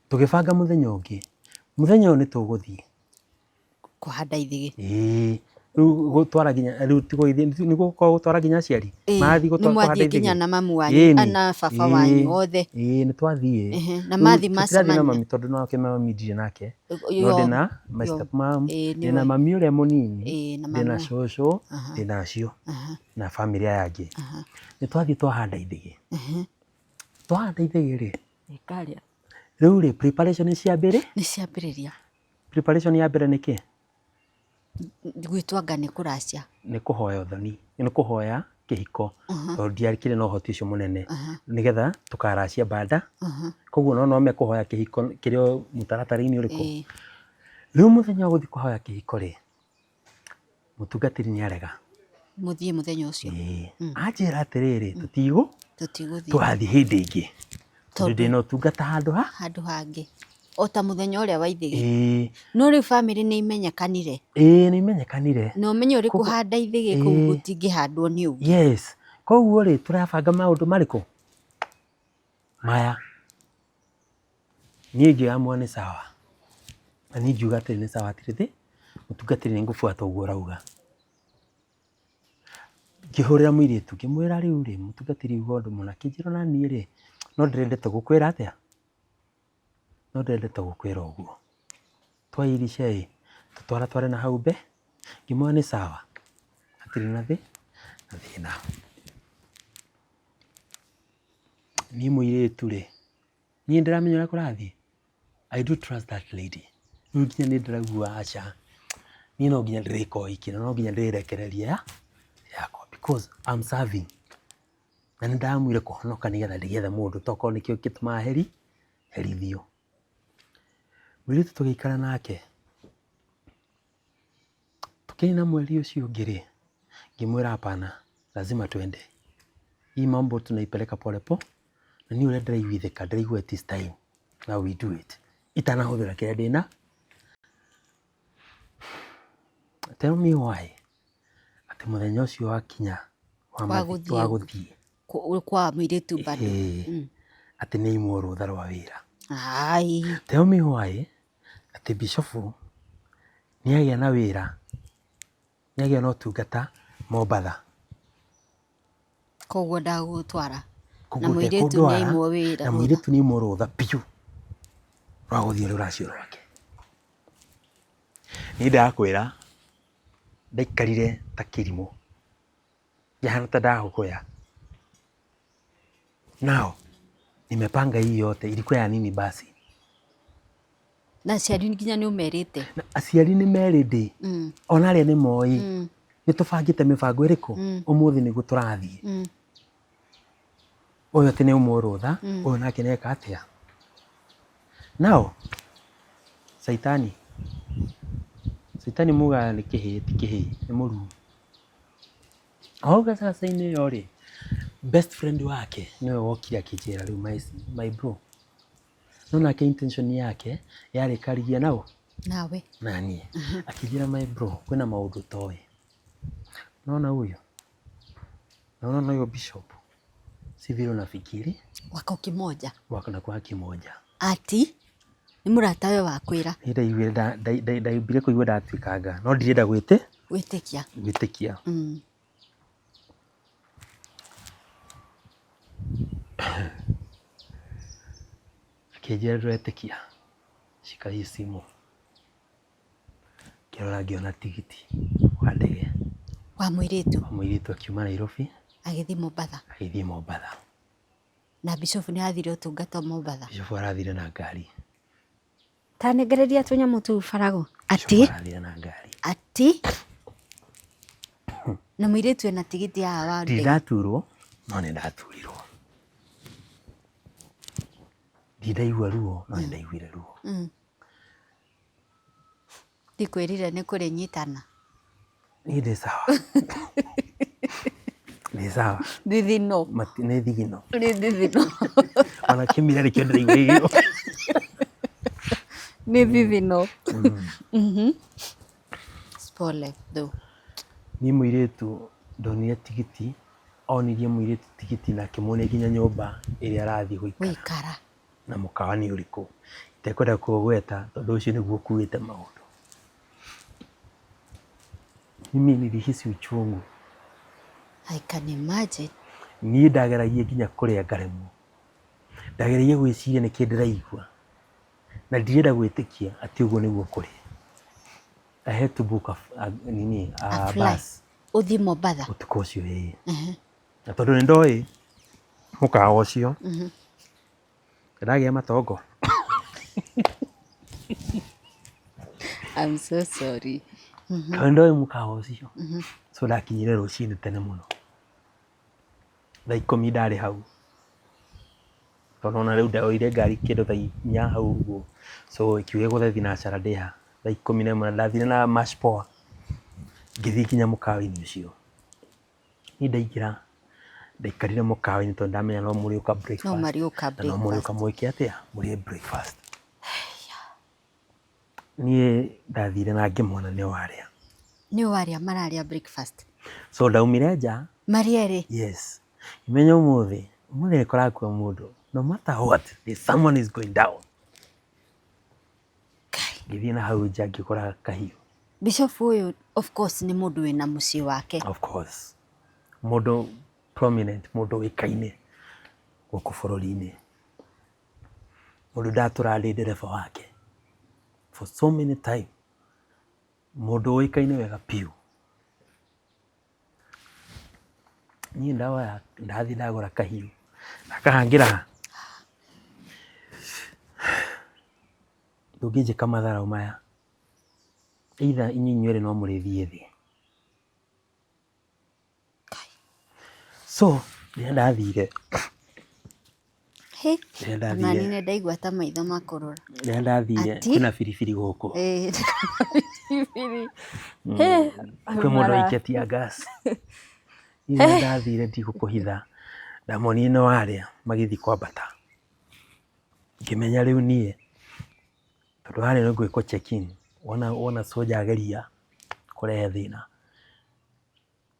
tũgĩbanga mũthenya ũngĩ. Mũthenya ũyũ nĩ tũgũthiĩ kũhanda ithegi. Rĩu gũtwara nginya rĩu nĩ gũkorwo gũtwara nginya aciari mathiĩ kũhanda ithegi. Nginya na mamu wanyu na baba wanyu othe. Nĩ twathiĩ na mathi macemania. Na mami tondũ nake mami ndirĩ nake no ndĩna my step mom ndĩna mami ũrĩa mũnini ndĩna cũcũ ndĩna acio na family aya angĩ. Nĩ twathiĩ twahanda ithegi. Twahanda ithegi rĩ rĩu rĩ preparation nĩ ciambĩrĩria. Preparation ya mbere nĩ kĩ? Gwĩtwanga nĩ kũracia. Nĩ kũhoya ũthoni nĩ kũhoya kĩhiko tondũ ndiarĩ na ũhoti ũcio mũnene nĩgetha tũkaracia banda. Koguo no mekũhoya kĩhiko kĩrĩ mũtaratara-inĩ ũrĩkũ. Rĩu mũthenya wa gũthiĩ kũhoya kĩhiko rĩ mũtungatĩri nĩ arega mũthiĩ mũthenya ũcio. Anjĩra atĩrĩrĩ tũtigũthiĩ twathiĩ hĩndĩ ĩngĩ tondũ ndĩna ũtungata handũ hangĩ o ta mũthenya ũrĩa wa ithegi. No rĩu family nĩ imenyekanire. Nĩ imenyekanire. Na ũmenye ũrĩ kũhanda ithegi kũu gũtingĩhandwo nĩ ũngĩ. Yes. Koguo rĩ tũrabanga maũndũ marĩkũ maya. Niĩ ngĩamua nĩ sawa na niĩ ngiuga atĩrĩ nĩ sawa atĩrĩ mũtungatĩri nĩ ngũbuata ũguo ũrauga. Ngĩhũrĩra mũirĩtu ngĩmwĩra rĩu rĩ mũtungatĩri uga ũndũ mũna akĩnjĩra na niĩ rĩ no ndĩrendete gũkwĩra atĩa no ndĩrendete gũkwĩra ũguo. Twairisha tũtware na hau mbere ngĩmwĩra nĩ sawa hatirĩ na thĩna. Niĩ mũirĩtu rĩ niĩ ndĩramenya ũrĩa kũrathiĩ. I do trust that lady. Rĩu nginya nĩ ndĩraigua aca niĩ no nginya ndĩrĩka ũhiki na no nginya ndĩrekereria yakwa because I'm serving. Na nĩ ndamwĩre kũhonoka nĩgetha ndĩgethe mũndũ tokorwo nĩkĩo gĩtũmaga herithio. Mũirĩtu tũgĩikara nake tũkĩina mweri ũcio ũngĩ rĩ ngĩmwĩra hapana lazima twende. Hii mambo tunaipeleka polepole na niĩ ũrĩa ndĩraiguithĩka ndĩraigua it is time now we do it. Itanahũthĩra kĩrĩa ndĩna. Tell me why atĩ mũthenya ũcio wakinya wa gũthiĩ kwa mũirĩtu bado atĩ nĩ imwo rũtha rwa wĩra. Tell me why atĩ bishofu nĩ agĩa na wĩra nĩ agĩa na ũtungata Mombasa. Koguo ndagũtwara na mũirĩtu nĩ imwo wĩra. Na mũirĩtu nĩ imwo rũtha piũ rwa gũthiĩ rũracio rwake. Niĩ ndakwĩra ndaikarire ta kĩrimũ jahana ta ndahũhũya. Nao nimepanga hii yote ilikuwa ya nini basi. Na aciari nginya nĩ ũmerĩte. Aciari nĩ merĩndĩ ona arĩa nĩ moĩ nĩ tũbangĩte mĩbango ĩrĩkũ ũmũthĩ nĩguo tũrathiĩ. Ũyũ atĩ nĩ ũmwo rũtha ũyũ nake nĩeka atĩa. Nao Saitani mugaga nĩ kĩhĩĩ ti kĩhĩĩ nĩ mũruu. Hau gacaca-inĩ ĩyo rĩ best friend wake nĩwe wokire akĩnjĩra rĩu my bro no nake intention yake yarĩ karigia nawe na niĩ akĩnjĩra my bro kwĩna maũndũ toĩ naona huyo. Naona huyo bishop. Si vile unafikiri. Wako kimoja. Wako na kwa kimoja. Ati ni murata we wakwira. Ida iwe da ibire ko iwe da twikaga. No ndirenda gwite. Gwitikia. Gwitikia. Akijera rwetikia. Shika hii simu. Kirora ngiona tigiti wa ndege. Wa muiritu. Wa muiritu akiuma Nairobi. Agĩthiĩ Mombasa. Agĩthiĩ Mombasa. Na bishop nĩ athire ũtungata Mombasa. Bishop arathire na ngari. Ta nengereria tũnyamũ tũu barago. Ati. Arathire na ngari. Ati. Na muiritu ena tigiti ya wa ndege. Ndidaturwo, no nĩ ndaturirwo. Ndidaigua ruo, no nĩ ndaiguire ruo. Ndikwĩrire nĩ kũrĩ nyitana. Nĩ sawa. Nĩ sawa. Thithino. Nĩ thigino. Nĩ thithino. Ona kĩmira nĩkĩo ndĩraigua. Nĩ thithino. Pole though. Niĩ mũirĩtu ndonire tigiti, onirie mũirĩtu tigiti na akĩmuonia nginya nyũmba ĩrĩa arathiĩ gũikara. Na mũkawa nĩ ũrĩkũ. Itekwenda kũgweta tondũ ũcio nĩguo ũkuĩte maũndũ. Mimi nilihisi uchungu. I can imagine. Niĩ ndageragia nginya kũrĩa ngaremwo. Ndageragia gwĩciria nĩkĩ ndĩraigua. Na ndirenda gwĩtĩkia atĩ ũguo nĩguo kũrĩ. I had to book a bus. Uthi Mombasa. Ũtukũ ũcio na tondũ nĩndoĩ mũkawa ũcio. Ndagĩa matongo. I'm so sorry. Ndoĩ mũkawa ũcio. So ndakinyire rũcinĩ tene mũno. Thaa 10 ndarĩ hau. Tondũ ona rĩu ndoire ngari kĩndũ thaa 4 hau ũguo. So ikiuga gũthiĩ na cara ndĩha. Thaa 11 ndathire na mashpoa. Ngĩthiĩ nginya mũkawa-inĩ ũcio. Niĩ ndaingĩra ndaikarire mũkawa-inĩ tondũ ndamenya no mũrĩũka breakfast. No mũrĩũka breakfast. No mũrĩũka mwĩke atĩa? Mũrĩe breakfast. Niĩ ndathire na ngĩmona nĩ warĩa. Nĩ warĩa mararĩa breakfast. So ndaumire nja. Marĩerĩ. Yes. Imenya ũmũthĩ nĩ kũrakua mũndũ. No matter what, someone is going down. Ngĩthiĩ na hau nja ngĩkora kahiũ. Bishop ũyũ of course nĩ mũndũ wĩna mũciĩ wake. Of course. Mũndũ prominent, mũndũ wĩkaine gũkũ bũrũri-inĩ. Mũndũ ndatũra ndĩ ndereba wake. For so many time. Mũndũ wĩkaine wega piũ. Niĩ ndathiĩ ndagũra kahiũ. Nakahangĩra. Ndũngĩnjĩka matharau maya. Either inyuĩ no mũrĩthiĩ thĩ. So, rĩrĩa ndathire. Na niĩ ndaigua ta maitho makũrũra. Rĩrĩa ndathire kwĩna biribiri gũkũ. Biribiri. Kwĩ mũndũ aiketia gas. Rĩrĩa ndathire ndigũkũhitha. Ndamonire nĩ warĩa magĩthiĩ kwambata. Ngĩmenya rĩu niĩ. Tondũ harĩa nĩ ngwĩkwo check-in. Wona soja ageria kũrehe thĩna.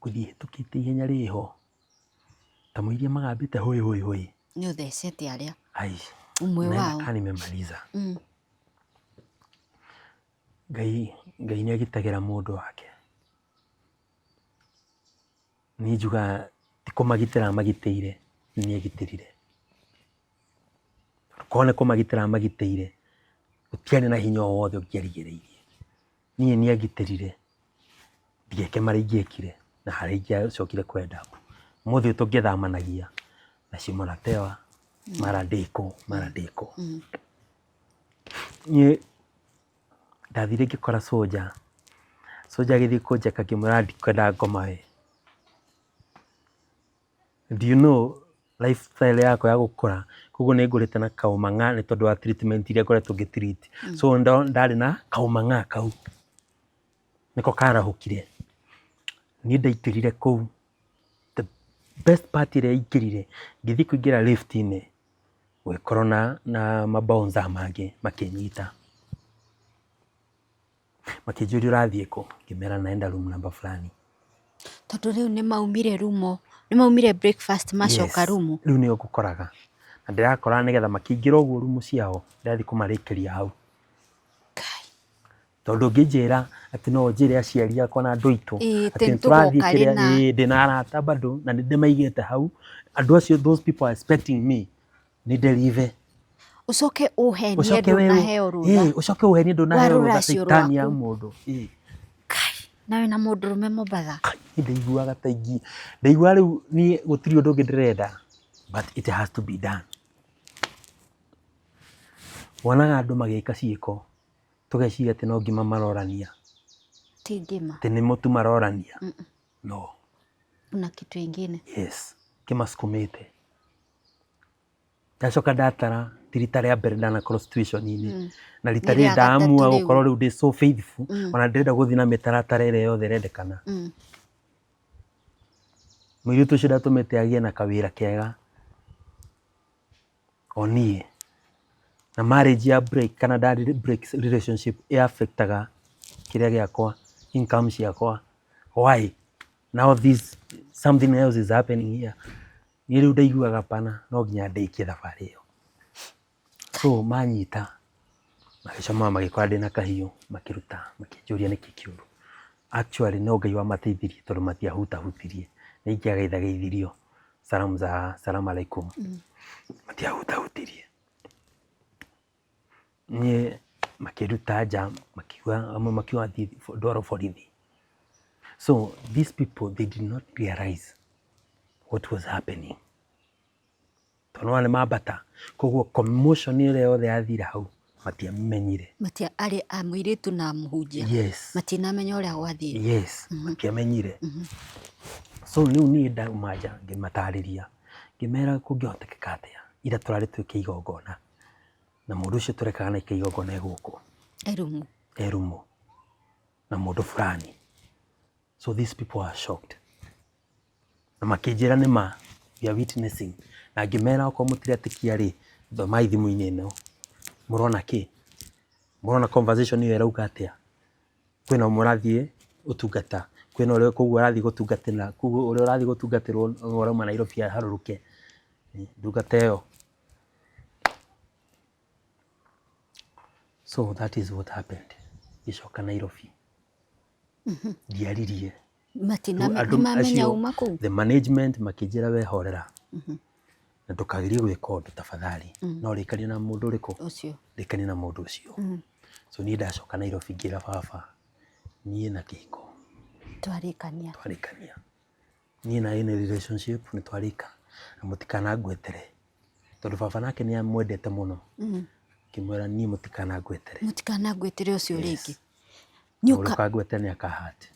Gũthiĩ hĩtũkĩte ihenya rĩho. Ta mũiria magambĩte hũi hũi hũi. Nĩ ũthecete arĩa. Ai. Umwe wao. Nimemaliza. Ngai nĩ agitagĩra mũndũ wake. Niĩ njuga ti kũmagitĩra magitĩire, nĩ agitĩrire. Korwo nĩ kũmagitĩra magitĩire, gũtiarĩ na hinya o wothe ũngĩarigĩrĩirie. Niĩ nĩ agitĩrire. Ndieke marĩa ingĩekire na harĩa ingĩacokire kwenda. Mũthĩ tũngĩthamanagia nacio maratewa mara ndĩkũ. Niĩ ndathire ngĩkora soja. Soja agĩthiĩ kũnjaka ngĩmwĩra ndikwenda ngoma we. Do you know lifestyle yako ya gũkũra? Koguo nĩ ngũrĩte na kaũmang'a nĩ tondũ wa treatment iria ngoretwo ngĩ-treat. So ndarĩ na kaũmang'a kau. Nĩko karahũkire. Niĩ ndaingĩrire kũu. The best part ĩrĩa ingĩrire, ngĩthiĩ kũingĩra lift-inĩ. Gũgĩkorwo na mabouncer mangĩ makĩnyita. Makĩnjũria ũrathiĩ kũ? Ngĩmera naenda room number fulani. tondu riu ni maumire rumo ni maumire breakfast macoka rumo riu ni ngukoraga na ndirakora nigetha makiingira uguo rumo ciao ndathi kumarikiria hau tondu nginjira ati no njire aciari akwa na andu aitu ati turathie kiria ndina arata bado na ndimaigite hau andu acio those people are expecting me ni deliver ucoke uhenie ndu na heo rutha ucoke uhenie ndu na heo rutha saitani ya mundu nawe na mundu rume Mombasa ndeiguaga taingi ndeigua riu ni gutiri undu ungi ndirenda but it has to be done wonaga andu magika ciiko tugeciria ati no ngima marorania ti ngima ati ni mutu marorania no una kitu ingine yes kimasukumite ndacoka ndatara tirita ria mbere ndanakorwo situation ini na rita ri ndamua gukorwo riu ndi so faithful ona ndirenda guthii na mitaratara ire yothe rendekana muiritu ucio ndatumite agie na kawira kega oni na marriage ya break kana dad break relationship ya affectaga kiria giakwa income ciakwa why now this something else is happening here ni riu ndaiguaga pana no nginya ndikie thabari iyo so manyita magicoma magikora ndina kahiu makiruta makinjuria niki kiuru actually no ngai wa mateithirie tondu matiahutahutirie ni ingiageithageithirio salamu alaikum matiahutahutirie ni makiruta nja makiwa doro borithi so these people they did not realize what was happening tondu wale mabata koguo commotion ile yothe yathira hau matiamenyire ari amwiritu na mūhunjia yes matinamenya uria gwathire yes matiamenyire so riu ni ndaumanja ngimatariria ngimera kungihotekeka atia ira turari twike igongona na mundu ucio turekaga na igongona eguku erumu na mundu fulani so these people are shocked na makinjira ni ma we are witnessing na ngimera ko mutiretikia ri thomai thimu-ini ino murona ki murona conversation iyo irauga atia kwina murathie utungata kwina uri koguo arathie gutungatira koguo uri urathie gutungatirwo urauma Nairobi haruruke ndungata iyo so that is what happened icoka Nairobi ndiaririe matinamenya uma kuu the management makinjira wehorera na ndukagirie gwika undu tafadhali no rikania na mundu uriku ucio rikania na mundu ucio so ni ndacoka Nairobi ngira baba nie na kiko twarikania nie na in relationship ni twarika na mutikana ngwetere tondu baba nake ni amwendete muno kimwera nie mutikana ngwetere ucio ringi nyuka ngwetere ni akahati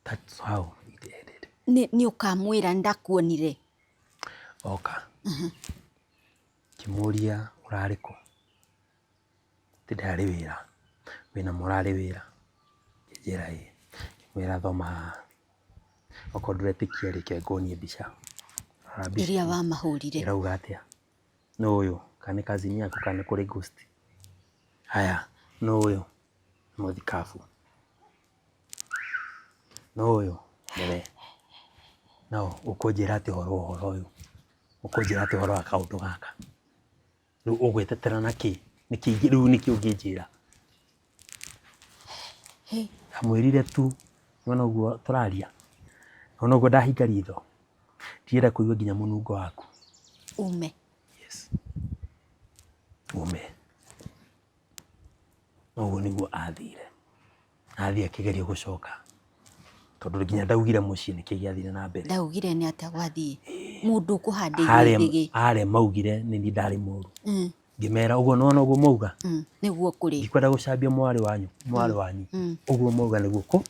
that's how it ended ni ukamwira ndakuonire oka kimuria urariku tidari wira wina murari wira njira hii kimwira thoma okonduretikia rike ngonie mbica iria wa mahurire irauga atia no uyu kane kazini yako kane kuri ghost haya no uyu muthikafu no uyu ndewe no ukunjira ati horo uyu ukunjira ati horo akaundu gaka riu ugwetetera naki niki riu niki unginjira amwirire tu nona uguo turaria nona uguo ndahinga ritho ndienda kuigua nginya munungo waku ume yes uguo niguo athire akigeria gucoka tondu nginya ndaugire mucii niki giathire na mbere ndaugire ni atia gwathie mundu kuhandire ndigi are maugire ni ni ndari muru ngimera uguo nona uguo mauga niguo kuri ndikwenda gucambia mwari wanyu uguo mauga niguo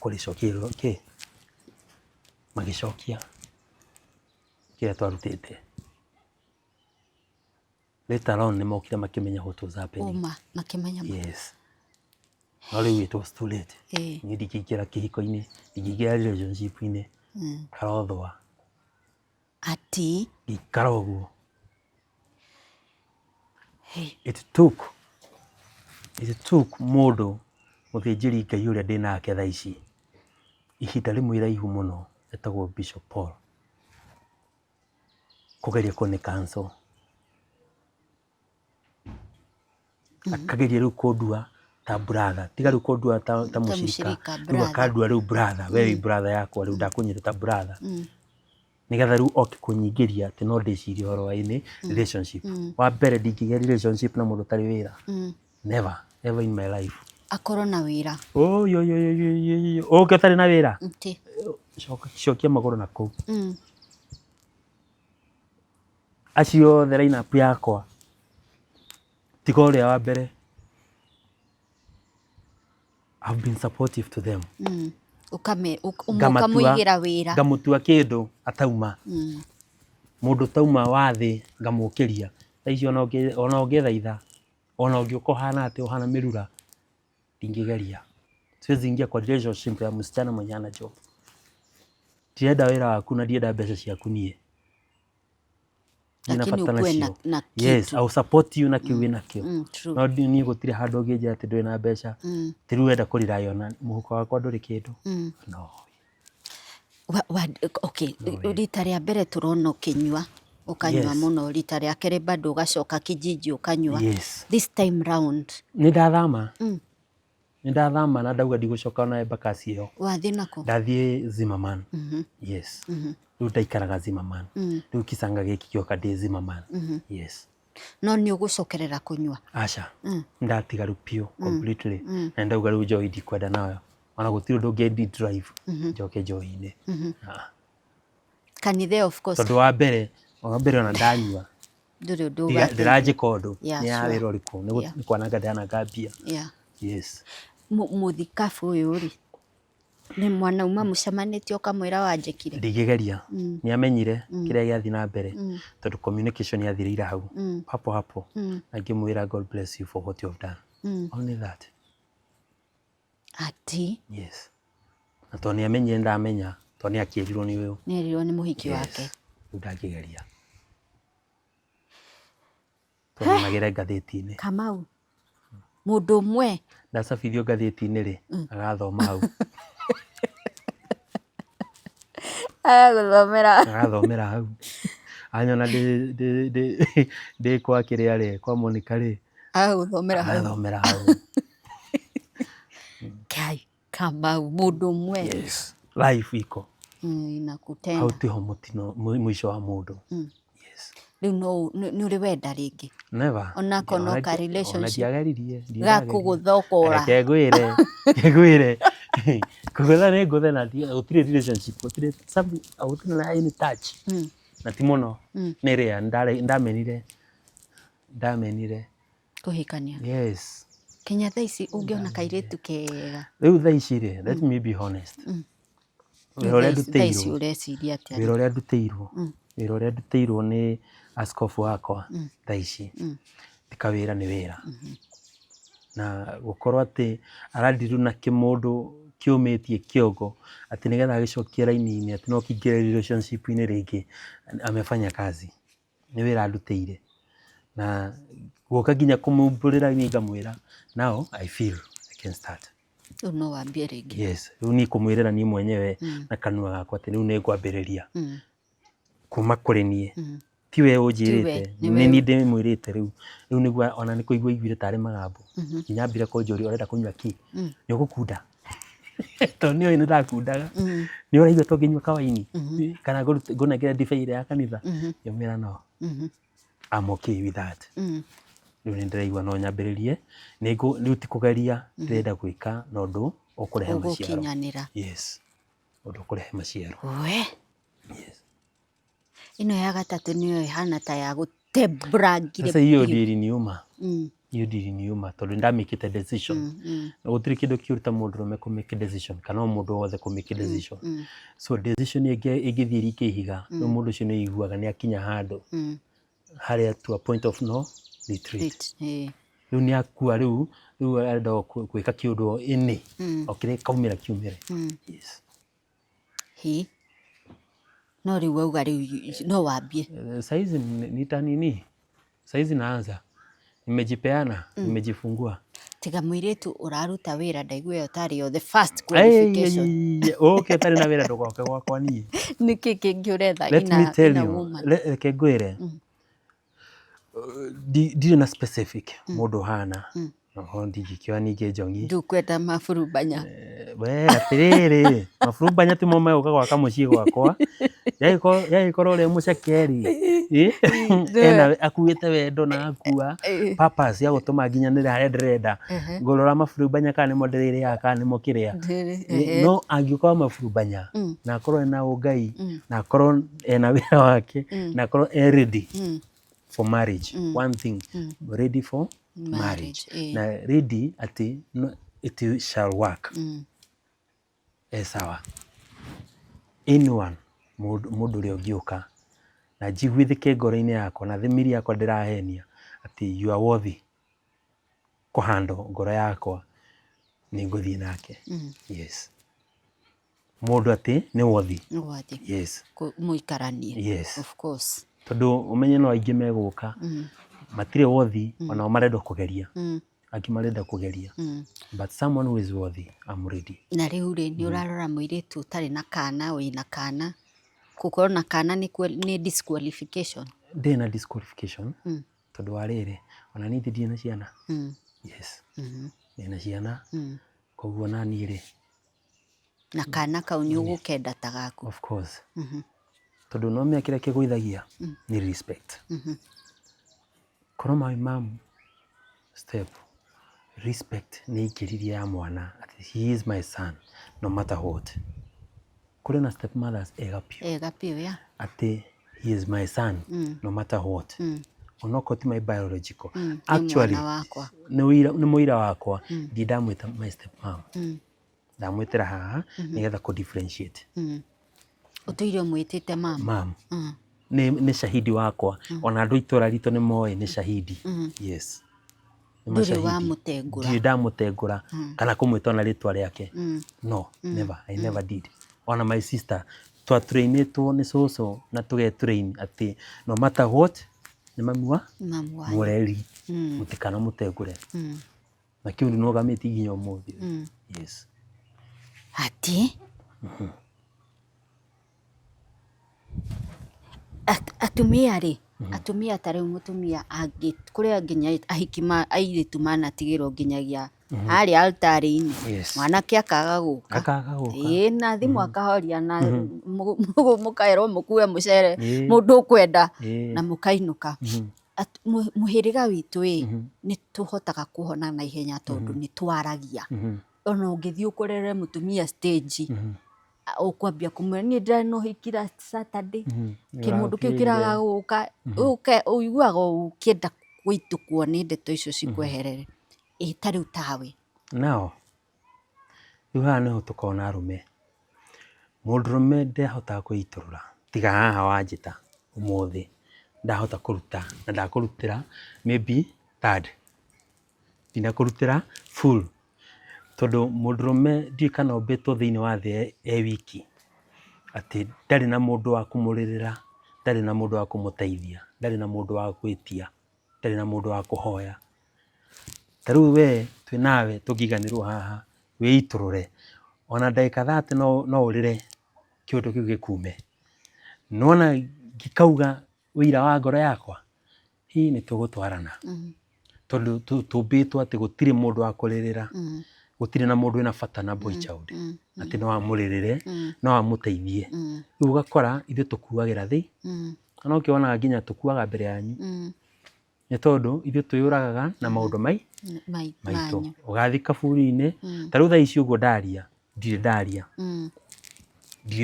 kuri cokiro ki magicokia kile twarutite later on ni mokire makimenya what was happening makimenya yes no riu it was too late ni ndikikira kihiko-ini ndikikira relationship-ini karothwa ati ikara uguo it took mundu muthinjiri Ngai uria ndinake thaa ici ihinda rimwe iraihu muno etagwo Bishop Paul kugeria kone cancel akageria riu kondua ta brother tiga riu kondua ta mushirika riu akandua riu brother we brother yakwa riu ndakunyita ta brother nigetha riu oke kunyigeria ati no ndicirie horo wa ini relationship wa mbere ndingigia relationship na mundu tari wira never ever in my life akorwo na wira yo oke utari na wira shokia maguru na kuu acio the line up yakwa tiga uria wa mbere I've been supportive to them ukamuigira wira ngamutua kindu atauma mundu tauma wathi ngamukiria taicio ona ungethaitha ona ungiukohana ati uhana mirura ndingigeria siwezi ingia kwa relationship ya msichana mwenye ana job tienda wira waku na ndienda mbeca ciaku nie lakini ukwe na kitu yes I'll support you na kiwi na kio no ni gutire handu ngeja ati ndwe na mbeca tiru wenda kurira yona muhuko wakwa nduri kindu no okay rita ria mbere turona ukinywa ukanywa muno rita ria kere bado ugacoka kijiji ukanywa this time round ni ndathama na ndauga ndigucoka na embakasi iyo wathi nako ndathie Zimmerman yes riu ndaikaraga Zimmerman riu kisanga giki gioka ndi Zimmerman yes no ni ugucokerera kunywa acha ndatiga riu pio completely na ndauga riu joy ndikwenda nayo ona gutiri ndungendi drive njoke joy-ini kanithe of course tondu wa mbere ona ndanyua ndiraje kondu ni ya wira uriku ni kwananga ndananga mbia yes muthikabu uyu ri ni mwana uma mucemanĩtie ukamwira wanjekire ndigigeria ni amenyire kiria giathi na mbere tondu communication yathirire hau hapo ngimwira God bless you for what you have done only that ati yes na to ni amenye ndamenya to ni akirirwo ni uyu ni erirwo ni muhiki wake ndagigeria to ni magere ngathĩti-inĩ Kamau mundu umwe ndacabithio ngathĩti-inĩ ri agathoma hau agathomera hau anyona ndi kwa kiria ri kwa Monica ri agathomera hau kai Kamau mundu umwe yes life iko inakutenda hautiho mutino mwisho wa mundu yes riu no ni uri wenda ringi never ona kono ka relationship ndiageririe gakuguthokora kegwire kugutha ni nguthe na utire relationship utire something utire na any touch na timono ni ria ndamenire kuhikania yes Kenya thaisi ungiona kairitu kega riu thaisi ri let me be honest wira uria nduteirwo ni askofu wakwa thaisi tikawira ni wira na gukorwo ati arandiru na kimundu kiumitie kiogo ati nigetha agicokia raini-ini ati no kingire relationship-ini ringi amefanya kazi ni wira nduteire na guoka nginya kumumburira ni ngamwira now I feel I can start no wambie ringi yes riu ni kumwirira ni mwenyewe na kanua gakwa ati riu ni ngwambiriria kuma kuri nie tiwe unjirite ni ndimwirite riu niguo ona ni kuigua iguire tari magambo kinyambire kunjuri urenda kunywa ki ni ugukunda to ni oyine ndakundaga ni uraigua to nginywa kawaini kana ngunengere ndibeire ya kanitha yomira no I'm okay with that riu ni ndiraigua no nyambiririe riu ti kugeria ndirenda gwika na undu ukurehe maciaro yes undu ukurehe maciaro yes ino ya gatatu niyo ihana ta ya gutebrangira sasa hiyo ndiri niuma tondu ndamikite decision gutiri kindu kiuruta mundu rume ku make decision kana mundu wothe ku make decision so decision igithiri kihiga no mundu ucio ni iguaga ni akinya handu haria to a point of no retreat riu ni akua riu arenda gwika kiundu ini okire kaumira kiumire yes no riu auga riu no wambie saizi ni tanini saizi naanza nimejipeana nimejifungua tiga mũirĩtu ũraruta wĩra ndaigua ĩyo tarĩ yo the first qualification. Okay, ũtarĩ na wĩra ndũgoke gwakwa niĩ. Nĩkĩ kĩngĩ ũretha Let me tell you, reke ngwĩre, ndirĩ na specific mũndũ hana, no ndingĩkĩoya ningĩ njongi. Ndũkwenda maburubanya. We atĩrĩrĩ, maburubanya ti mo megũka gwaka mũciĩ gwakwa. Yagĩkorwo ũrĩa mũcekeri ena akuĩte wendo na akua purpose ya gũtũma nginyanĩre harĩa ndĩrenda, ngũrora maburubanya kana nĩmo ndĩrĩrĩaga kana nĩmo kĩrĩa. No angĩkorwo maburubanya na akorwo ena ũngai na akorwo ena wĩra wake na akorwo ready for marriage, one thing, ready for marriage. Na ready ati it shall work. Sawa. Anyone mũndũ ũrĩa ũngĩũka na njiguithĩke ngoro-inĩ yakwa na thimiri yakwa ndĩrahenia ati you are worthy kũhandwo ngoro yakwa, nĩ ngũthiĩ nake. Yes. Mũndũ ati nĩ worthy. Yes. Mũikaranie. Yes. Of course. Tondũ ũmenye no aingĩ megũka matirĩ worthy, onao marenda kũgeria. Angĩ marenda kũgeria. But someone who is worthy, I'm ready. Na rĩu rĩ nĩ ũrarora mũirĩtu ũtarĩ na kana, wĩna kana, gũkorwo na kana nĩ disqualification. Ndĩ na disqualification tondũ wa rĩrĩ, ona niĩ ndirĩ na ciana. Yes. Ndĩ ciana, koguo na niĩ rĩ, na kana kau nĩ ũgũkenda ta gaku. Of course. Tondũ no mĩaka kĩrĩa kĩgũithagia nĩ respect. Korwo mamu step respect nĩ ingĩririe ya mwana ati he is my son no matter what. Kũrĩ na step mothers egapio ya ati he is my son no matter what. Onoko ti my biological. Actually nĩ mũira wakwa ndamwĩta my step mom. Ndamwĩtĩra haha nĩgetha kũ differentiate. Ũtũire mwĩtĩte mam. Nĩ shahidi wakwa, ona andũ itũra ritũ nĩ moĩ nĩ shahidi. Yes. Ndũrĩ wa mũtengũra. Ndirĩ ndamũtengũra kana kũmwĩta ona rĩtwa rĩake. No, never. I never did. Ona my sister twatrainĩtwo nĩ cũcũ na tũgetrain atĩ no matter what nĩ mami wa mũreri mũtikana mũtengũre. Na kĩu nĩ nogamĩte nginya ũmũthĩ. Yes. Ati atumia rĩ, atumia tarĩ mũtumia kũrĩa nginya airĩtu manatigĩrwo nginyagia harĩa altar-inĩ, mwanake akaga gũka. Na thimũ akahoria na mũkaerwo mũkue mũcere mũndũ ũkwenda na mũkainũka. Mũhĩrĩga witũ nĩ tũhotaga kũhona na ihenya tondũ nĩ twaragia. Ona ũngĩthiĩ ũkorere mũtumia stage ũkwambia kũmwĩra niĩ ndĩrarĩ na ũhiki last Saturday, kĩmũndũ kĩu kĩraga gũka, ũiguaga ũkĩenda gũitũkwo nĩ ndeto icio cikweherere. Ta rĩu tawe nao rĩu haha nĩho tũkona arũme. Mũndũrũme ndahotaga kwĩitũrũra tiga haha wanjĩta ũmũthĩ ndahota kũruta na ndakũrutĩra maybe third, ndinakũrutĩra full. Tondũ mũndũrũme ndiũĩ kana ombĩtwo thĩinĩ wa thĩ wiki atĩ ndarĩ na mũndũ wa kũmũrĩrĩra, ndarĩ na mũndũ wa kũmũteithia, ndarĩ na mũndũ wa gwĩtia, ndarĩ na mũndũ wa kũhoya. Ta rĩu we twĩ nawe tũngĩiganĩrwo haha wĩitũrũre ona ndagĩka 30 no ũrĩre kĩũndũ kĩu gĩkume. Nona ngĩkauga ũira wa ngoro yakwa hii nĩ tũgũtwarana. Tondũ tũmbĩtwo atĩ gũtirĩ mũndũ wa kũrĩrĩra, gũtirĩ na mũndũ wĩna bata na boy child atĩ no amũrĩrĩre no amũteithie. Rĩu ũgakora ithuĩ tũkuagĩra thĩ, na no kĩonaga nginya tũkuaga mbere yanyu nĩ tondũ ithuĩ twĩyũragaga na maũndũ maitũ. Ũgathiĩ kaburi-inĩ ta rĩu thaa ici ũguo ndaria ndirĩ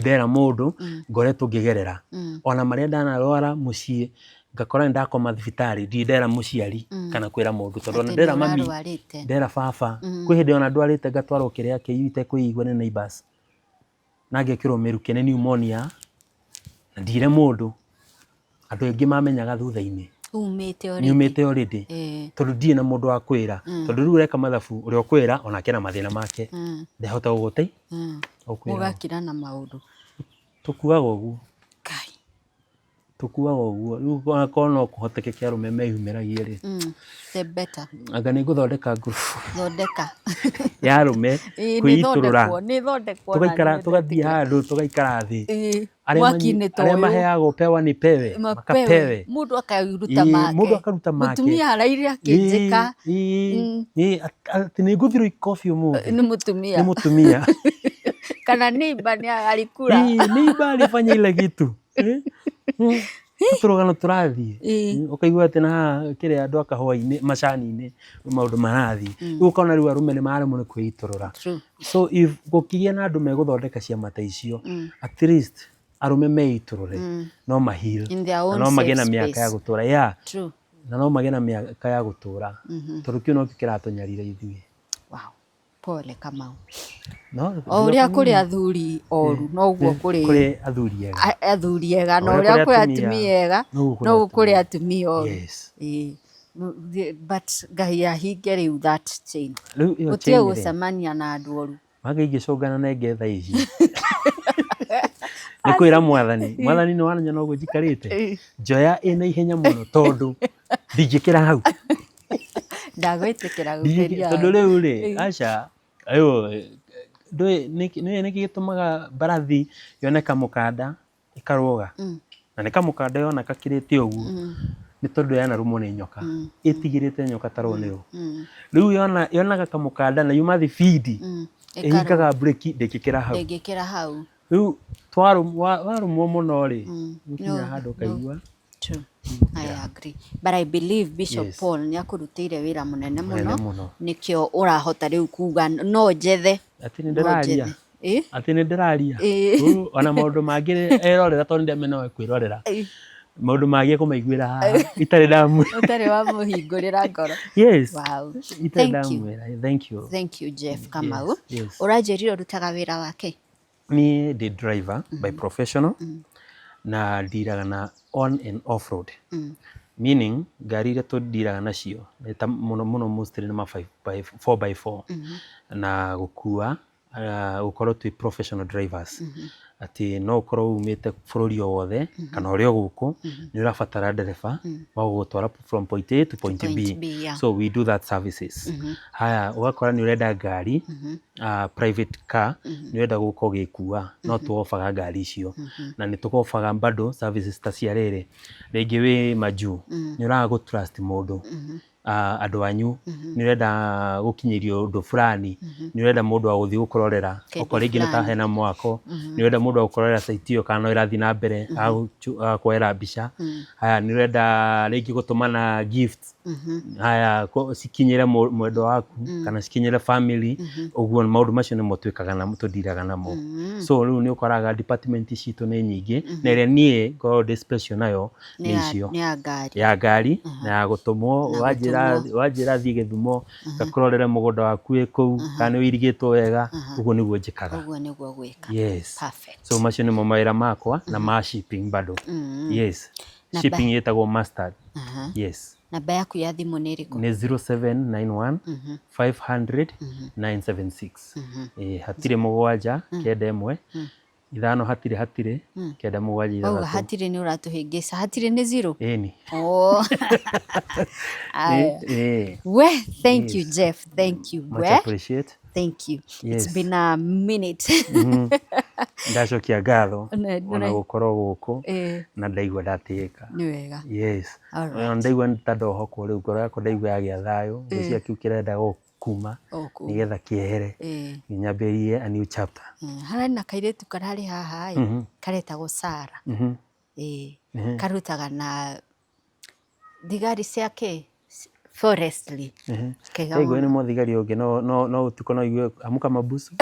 ndera mũndũ ngoretwo ngĩgerera. Ona marĩa ndanarwara mũciĩ ngakora ndakoma thibitarĩ ndirĩ ndera mũciari kana kwĩra mũndũ tondũ ona ndera mami ndera baba. Kwĩ hĩndĩ ona ndwarĩte ngatwarwo kĩrĩa kĩu itekũigua nĩ neighbors na ngekĩrwo mĩrukĩ nĩ pneumonia na ndire mũndũ. Andũ aingĩ mamenyaga thutha-inĩ nyumĩte already tondũ ndirĩ na mũndũ wa kwĩra. Tondũ rĩu ũreka mathabu ũrĩa ũkwĩra onake na mathĩna make ndehota gũgũteithia ũgakira na maũndũ. Tũkuaga ũguo tukuaga ũguo rĩu korwo no kũhotekeke arũme meyumĩragie rĩ the better anga nĩ ngũthondeka group thondeka ya arũme kwĩitũrũra tũgaikara tũgathiĩ handũ tũgaikara thĩ arĩa maheagwo pewa nĩ pewe makapewe mũndũ akaruta make mũtumia araire akĩnjĩka atĩ nĩ ngũthirwo ikobi ũmũthĩ nĩ mũtumia kana neiba nĩ alikula neiba alifanya ile kitu turugano tũrathiĩ ũkaigua atĩ na kĩrĩa andũ akahũa-inĩ macani-inĩ maũndũ marathiĩ rĩu ũkona rĩu arũme nĩ maremwo nĩ kwĩitũrũra so if gũkĩgĩa na andũ megũthondeka ciama ta icio at least arũme meitũrũre no mahil no magĩe na mĩaka ya gũtũra na no magĩe na mĩaka ya gũtũra tondũ kĩu no kĩratũnyarire ithuĩ. Pole Kamau. O ũrĩa kũrĩ athuri oru noguo kũrĩ athuri ega na ũrĩa kũrĩ atumia ega noguo kũrĩ atumia oru. But Ngai ahinge rĩu that chain. Gũtiĩ gũcemania na andũ oru. Magĩicũngana na ngetha ici. Nĩ kwĩra mwathani nĩ wananya noguo njikarĩte njoya ĩna ihenya mũno tondũ ndingĩkĩra hau. Ndagwĩtĩkĩra gũkĩria tondũ rĩu rĩ aca nĩ gĩtũmaga mbarathi yone kamũkanda ĩkarũga na nĩ kamũkanda yona kakĩrĩte ũguo nĩ tondũ yanarumwo nĩ nyoka ĩtigĩrĩte nyoka tarwo nĩyo rĩu yonaga kamũkanda na yuma thi feed ĩhikaga breki ndĩngĩkĩra hau rĩu warumwo mũno rĩ nginya handũ kaigua. I agree. But I believe Bishop Paul nĩ akũrutĩire wĩra mũnene mũno nĩkĩo ũrahota rĩu kuga no njethe atĩ nĩ ndĩraria ona maũndũ mangĩ erorera tondũ ndĩamenya kwĩrorera maũndũ mangĩ kũmaiguĩra haha ũtarĩ wamũhingũrĩra ngoro. Thank you Jeff Kamau. Ũranjĩrire ũrutaga wĩra wake? Niĩ ndĩ driver by professional na ndiraga na on and off road meaning ngari iria tũndiraga nacio mũno mostly nĩ 4x4 na gũkua gũkorwo twĩ professional drivers atĩ no ũkorwo umĩte bũrũri o wothe kana ũrĩa gũkũ nĩ ũrabatara ndereba wa gũgũtwara from point A to point B. So we do that services. Haya ũgakora nĩ ũrenda ngari private car nĩ ũrenda gũka ũgĩkua no tũofaga ngari icio na nĩ tũkofaga bado services ta cia rĩrĩ rĩngĩ wĩ majuu nĩ ũraga gũtrust mũndũ andũ anyu nĩ ũrenda gũkinyĩrio ũndũ fulani nĩ ũrenda mũndũ wa gũthiĩ gũkũrorera okorwo rĩngĩ nĩ ta hena mwako nĩ ũrenda mũndũ wa gũkũrorera site ĩyo kana no ĩrathiĩ na mbere kuoera mbica. Haya nĩ ũrenda rĩngĩ gũtũmana gifts haya cikinyĩre mwendwa waku kana cikinyĩre family ũguo maũndũ macio nĩmo twĩkaga namo tũndiraga namo. So rĩu nĩ ũkoraga department citũ nĩ nyingĩ na ĩrĩa niĩ ngoragwo ndĩ special nayo nĩ icio ya ngari na ya gũtũmwo wanjĩra thiĩ Gĩthumo ngakũrorere mũgũnda waku wĩ kũu kana nĩ ũirigĩtwo wega ũguo nĩguo njĩkaga. Ũguo nĩguo gwĩka. So macio nĩmo mawĩra makwa na ma shipping bado. Shipping ĩtagwo mustard. Namba yaku ya thimũ nĩ ĩrĩkũ? Nĩ 0791 500 976. Hatirĩ mũgwanja kenda ĩmwe ithano hatirĩ kenda mũgwanja ithathatũ. Hatirĩ nĩ ũratũhĩngĩca hatirĩ nĩ zero? Ĩni. Thank you Jeff, thank you. Much appreciate. Thank you. It's been a minute. Ndacokia ngatho ona gũkorwo gũkũ na ndaigua ndatĩĩka. Nĩ wega. Ndaigua ta ndohokwo rĩu ngoro yakwa ndaigua yagĩa thayũ ngĩciria kĩu kĩrenda kuma nĩgetha kĩehere nyambĩrĩrie a new chapter. Harĩ na kairĩtu kararĩ haha karetagwo Sara karutaga na thigari ciake forestry. Kaigua nĩ mũthigari ũngĩ no ũtukũ no igue amuka mabusu.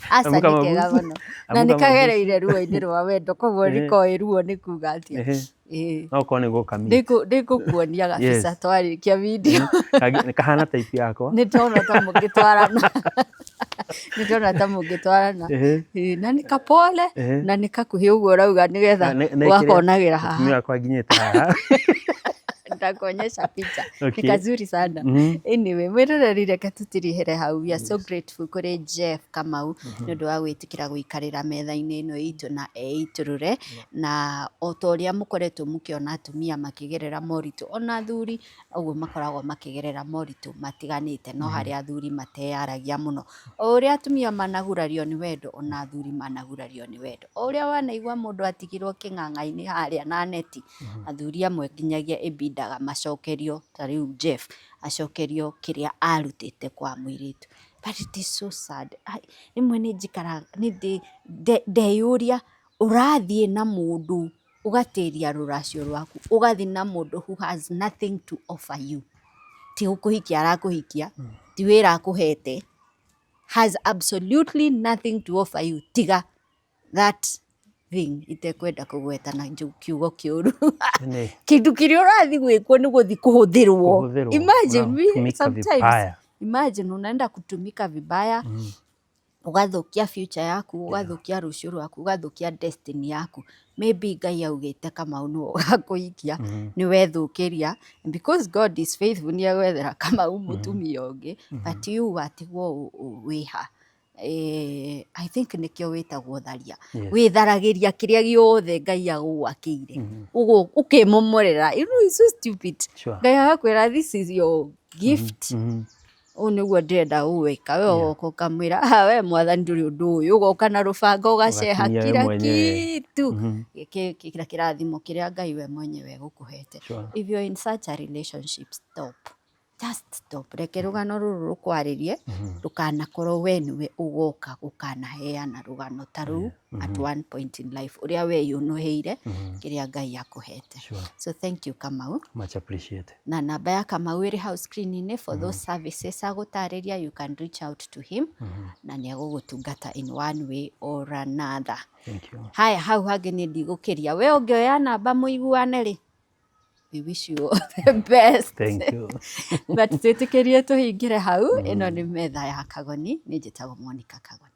Aca nĩ kega mũno na nĩ kagereire ruo-inĩ rwa wendo koguo rĩkoĩ ruo nĩ kuga atĩa. No korwo nĩ gũkami ndĩgũkuonia gabica twarĩkia video. Kahana type yakwa. Nĩ ndona ta mũngĩtwarana na nĩ kapole na nĩ kakuhĩ ũguo ũrauga nĩgetha wakonagĩra haha. Mũtumia wakwa nginyĩte haha. nitakuonyesha picha. Ni kazuri sana. Anyway, mwiroreri reke tutirihere hau. We are so grateful kuri Jeff Kamau nĩ ũndũ wa gwĩtĩkĩra gũikarĩra metha-inĩ ĩno itũ na eitũrũre, na o ta ũrĩa mũkoretwo mũkĩona atumia makĩgerera moritũ, ona athuri ũguo makoragwo makĩgerera moritũ matiganĩte, no harĩa athuri mateyaragia mũno. O ũrĩa atumia managurario nĩ wendo, ona athuri managurario nĩ wendo. O ũrĩa wanaigua mũndũ atigirwo kĩng'ang'a-inĩ harĩa na neti, athuri amwe nginyagia ĩbindaga macokerio, ta rĩu Jeff acokerio kĩrĩa arutĩte kwa mũirĩtu. But it is so sad. Rĩmwe nĩ njikaraga ndeyũria, ũrathiĩ na mũndũ ũgatĩria rũracio rwaku, ũgathiĩ na mũndũ who has nothing to offer you. Ti gũkũhikia arakũhikia, ti wĩra akũhete, has absolutely nothing to offer you, tiga that thing itekwenda kũgweta na kiugo kĩũru. Kĩndũ kĩrĩa ũrathiĩ gwĩkwo nĩ gũthiĩ kũhũthĩrwo. Imagine sometimes, imagine unaenda kutumika vibaya, ugathukia future yaku, ugathukia rũciũ rwaku, ugathukia destiny yaku. Maybe Ngai augĩte Kamau nĩwe ũgakũhikia, nĩwe thũkĩria, because God is faithful nĩ agwethera Kamau mũtumia ũngĩ, but you watigwo wĩha. I think nĩkĩo wĩtagwo tharia. Wĩtharagĩria kĩrĩa gĩothe Ngai agwakĩire, ũkĩmomorera. You know, it's so stupid. Ngai agakwĩra this is your gift. Ũũ nĩguo ndĩrenda gũgwĩka, we ũgoka ũkamwĩra we mwathani ndũrĩ ũndũ ũyũ, ũgoka na rũbanga ũgaceha kila kitu kĩrĩa kĩrathimo kĩrĩa Ngai we mwenyewe gũkũhete. If you're in such a relationship, stop. Just stop. Reke rũgano rũrũ rũkwarĩrie, rũkanakorwo we nĩwe ũgoka gũkanaheana rũgano ta rũu at one point in life, ũrĩa we yũnũhĩire kĩrĩa Ngai akũhete. So thank you Kamau. Much appreciated. Na namba ya Kamau ĩrĩ hau screen-inĩ for those services agũtarĩria, you can reach out to him na nĩ agũgũtungata in one way or another. Thank you. Haya, hau hangĩ nĩ ndigũkĩria. We ũngĩoya namba mũiguane rĩ, we wish you all the best. Thank you. But twĩtĩkĩrie tũhingĩre hau. Ĩno nĩ metha ya Kagoni. Nĩ njĩtagwo Monica Kagoni.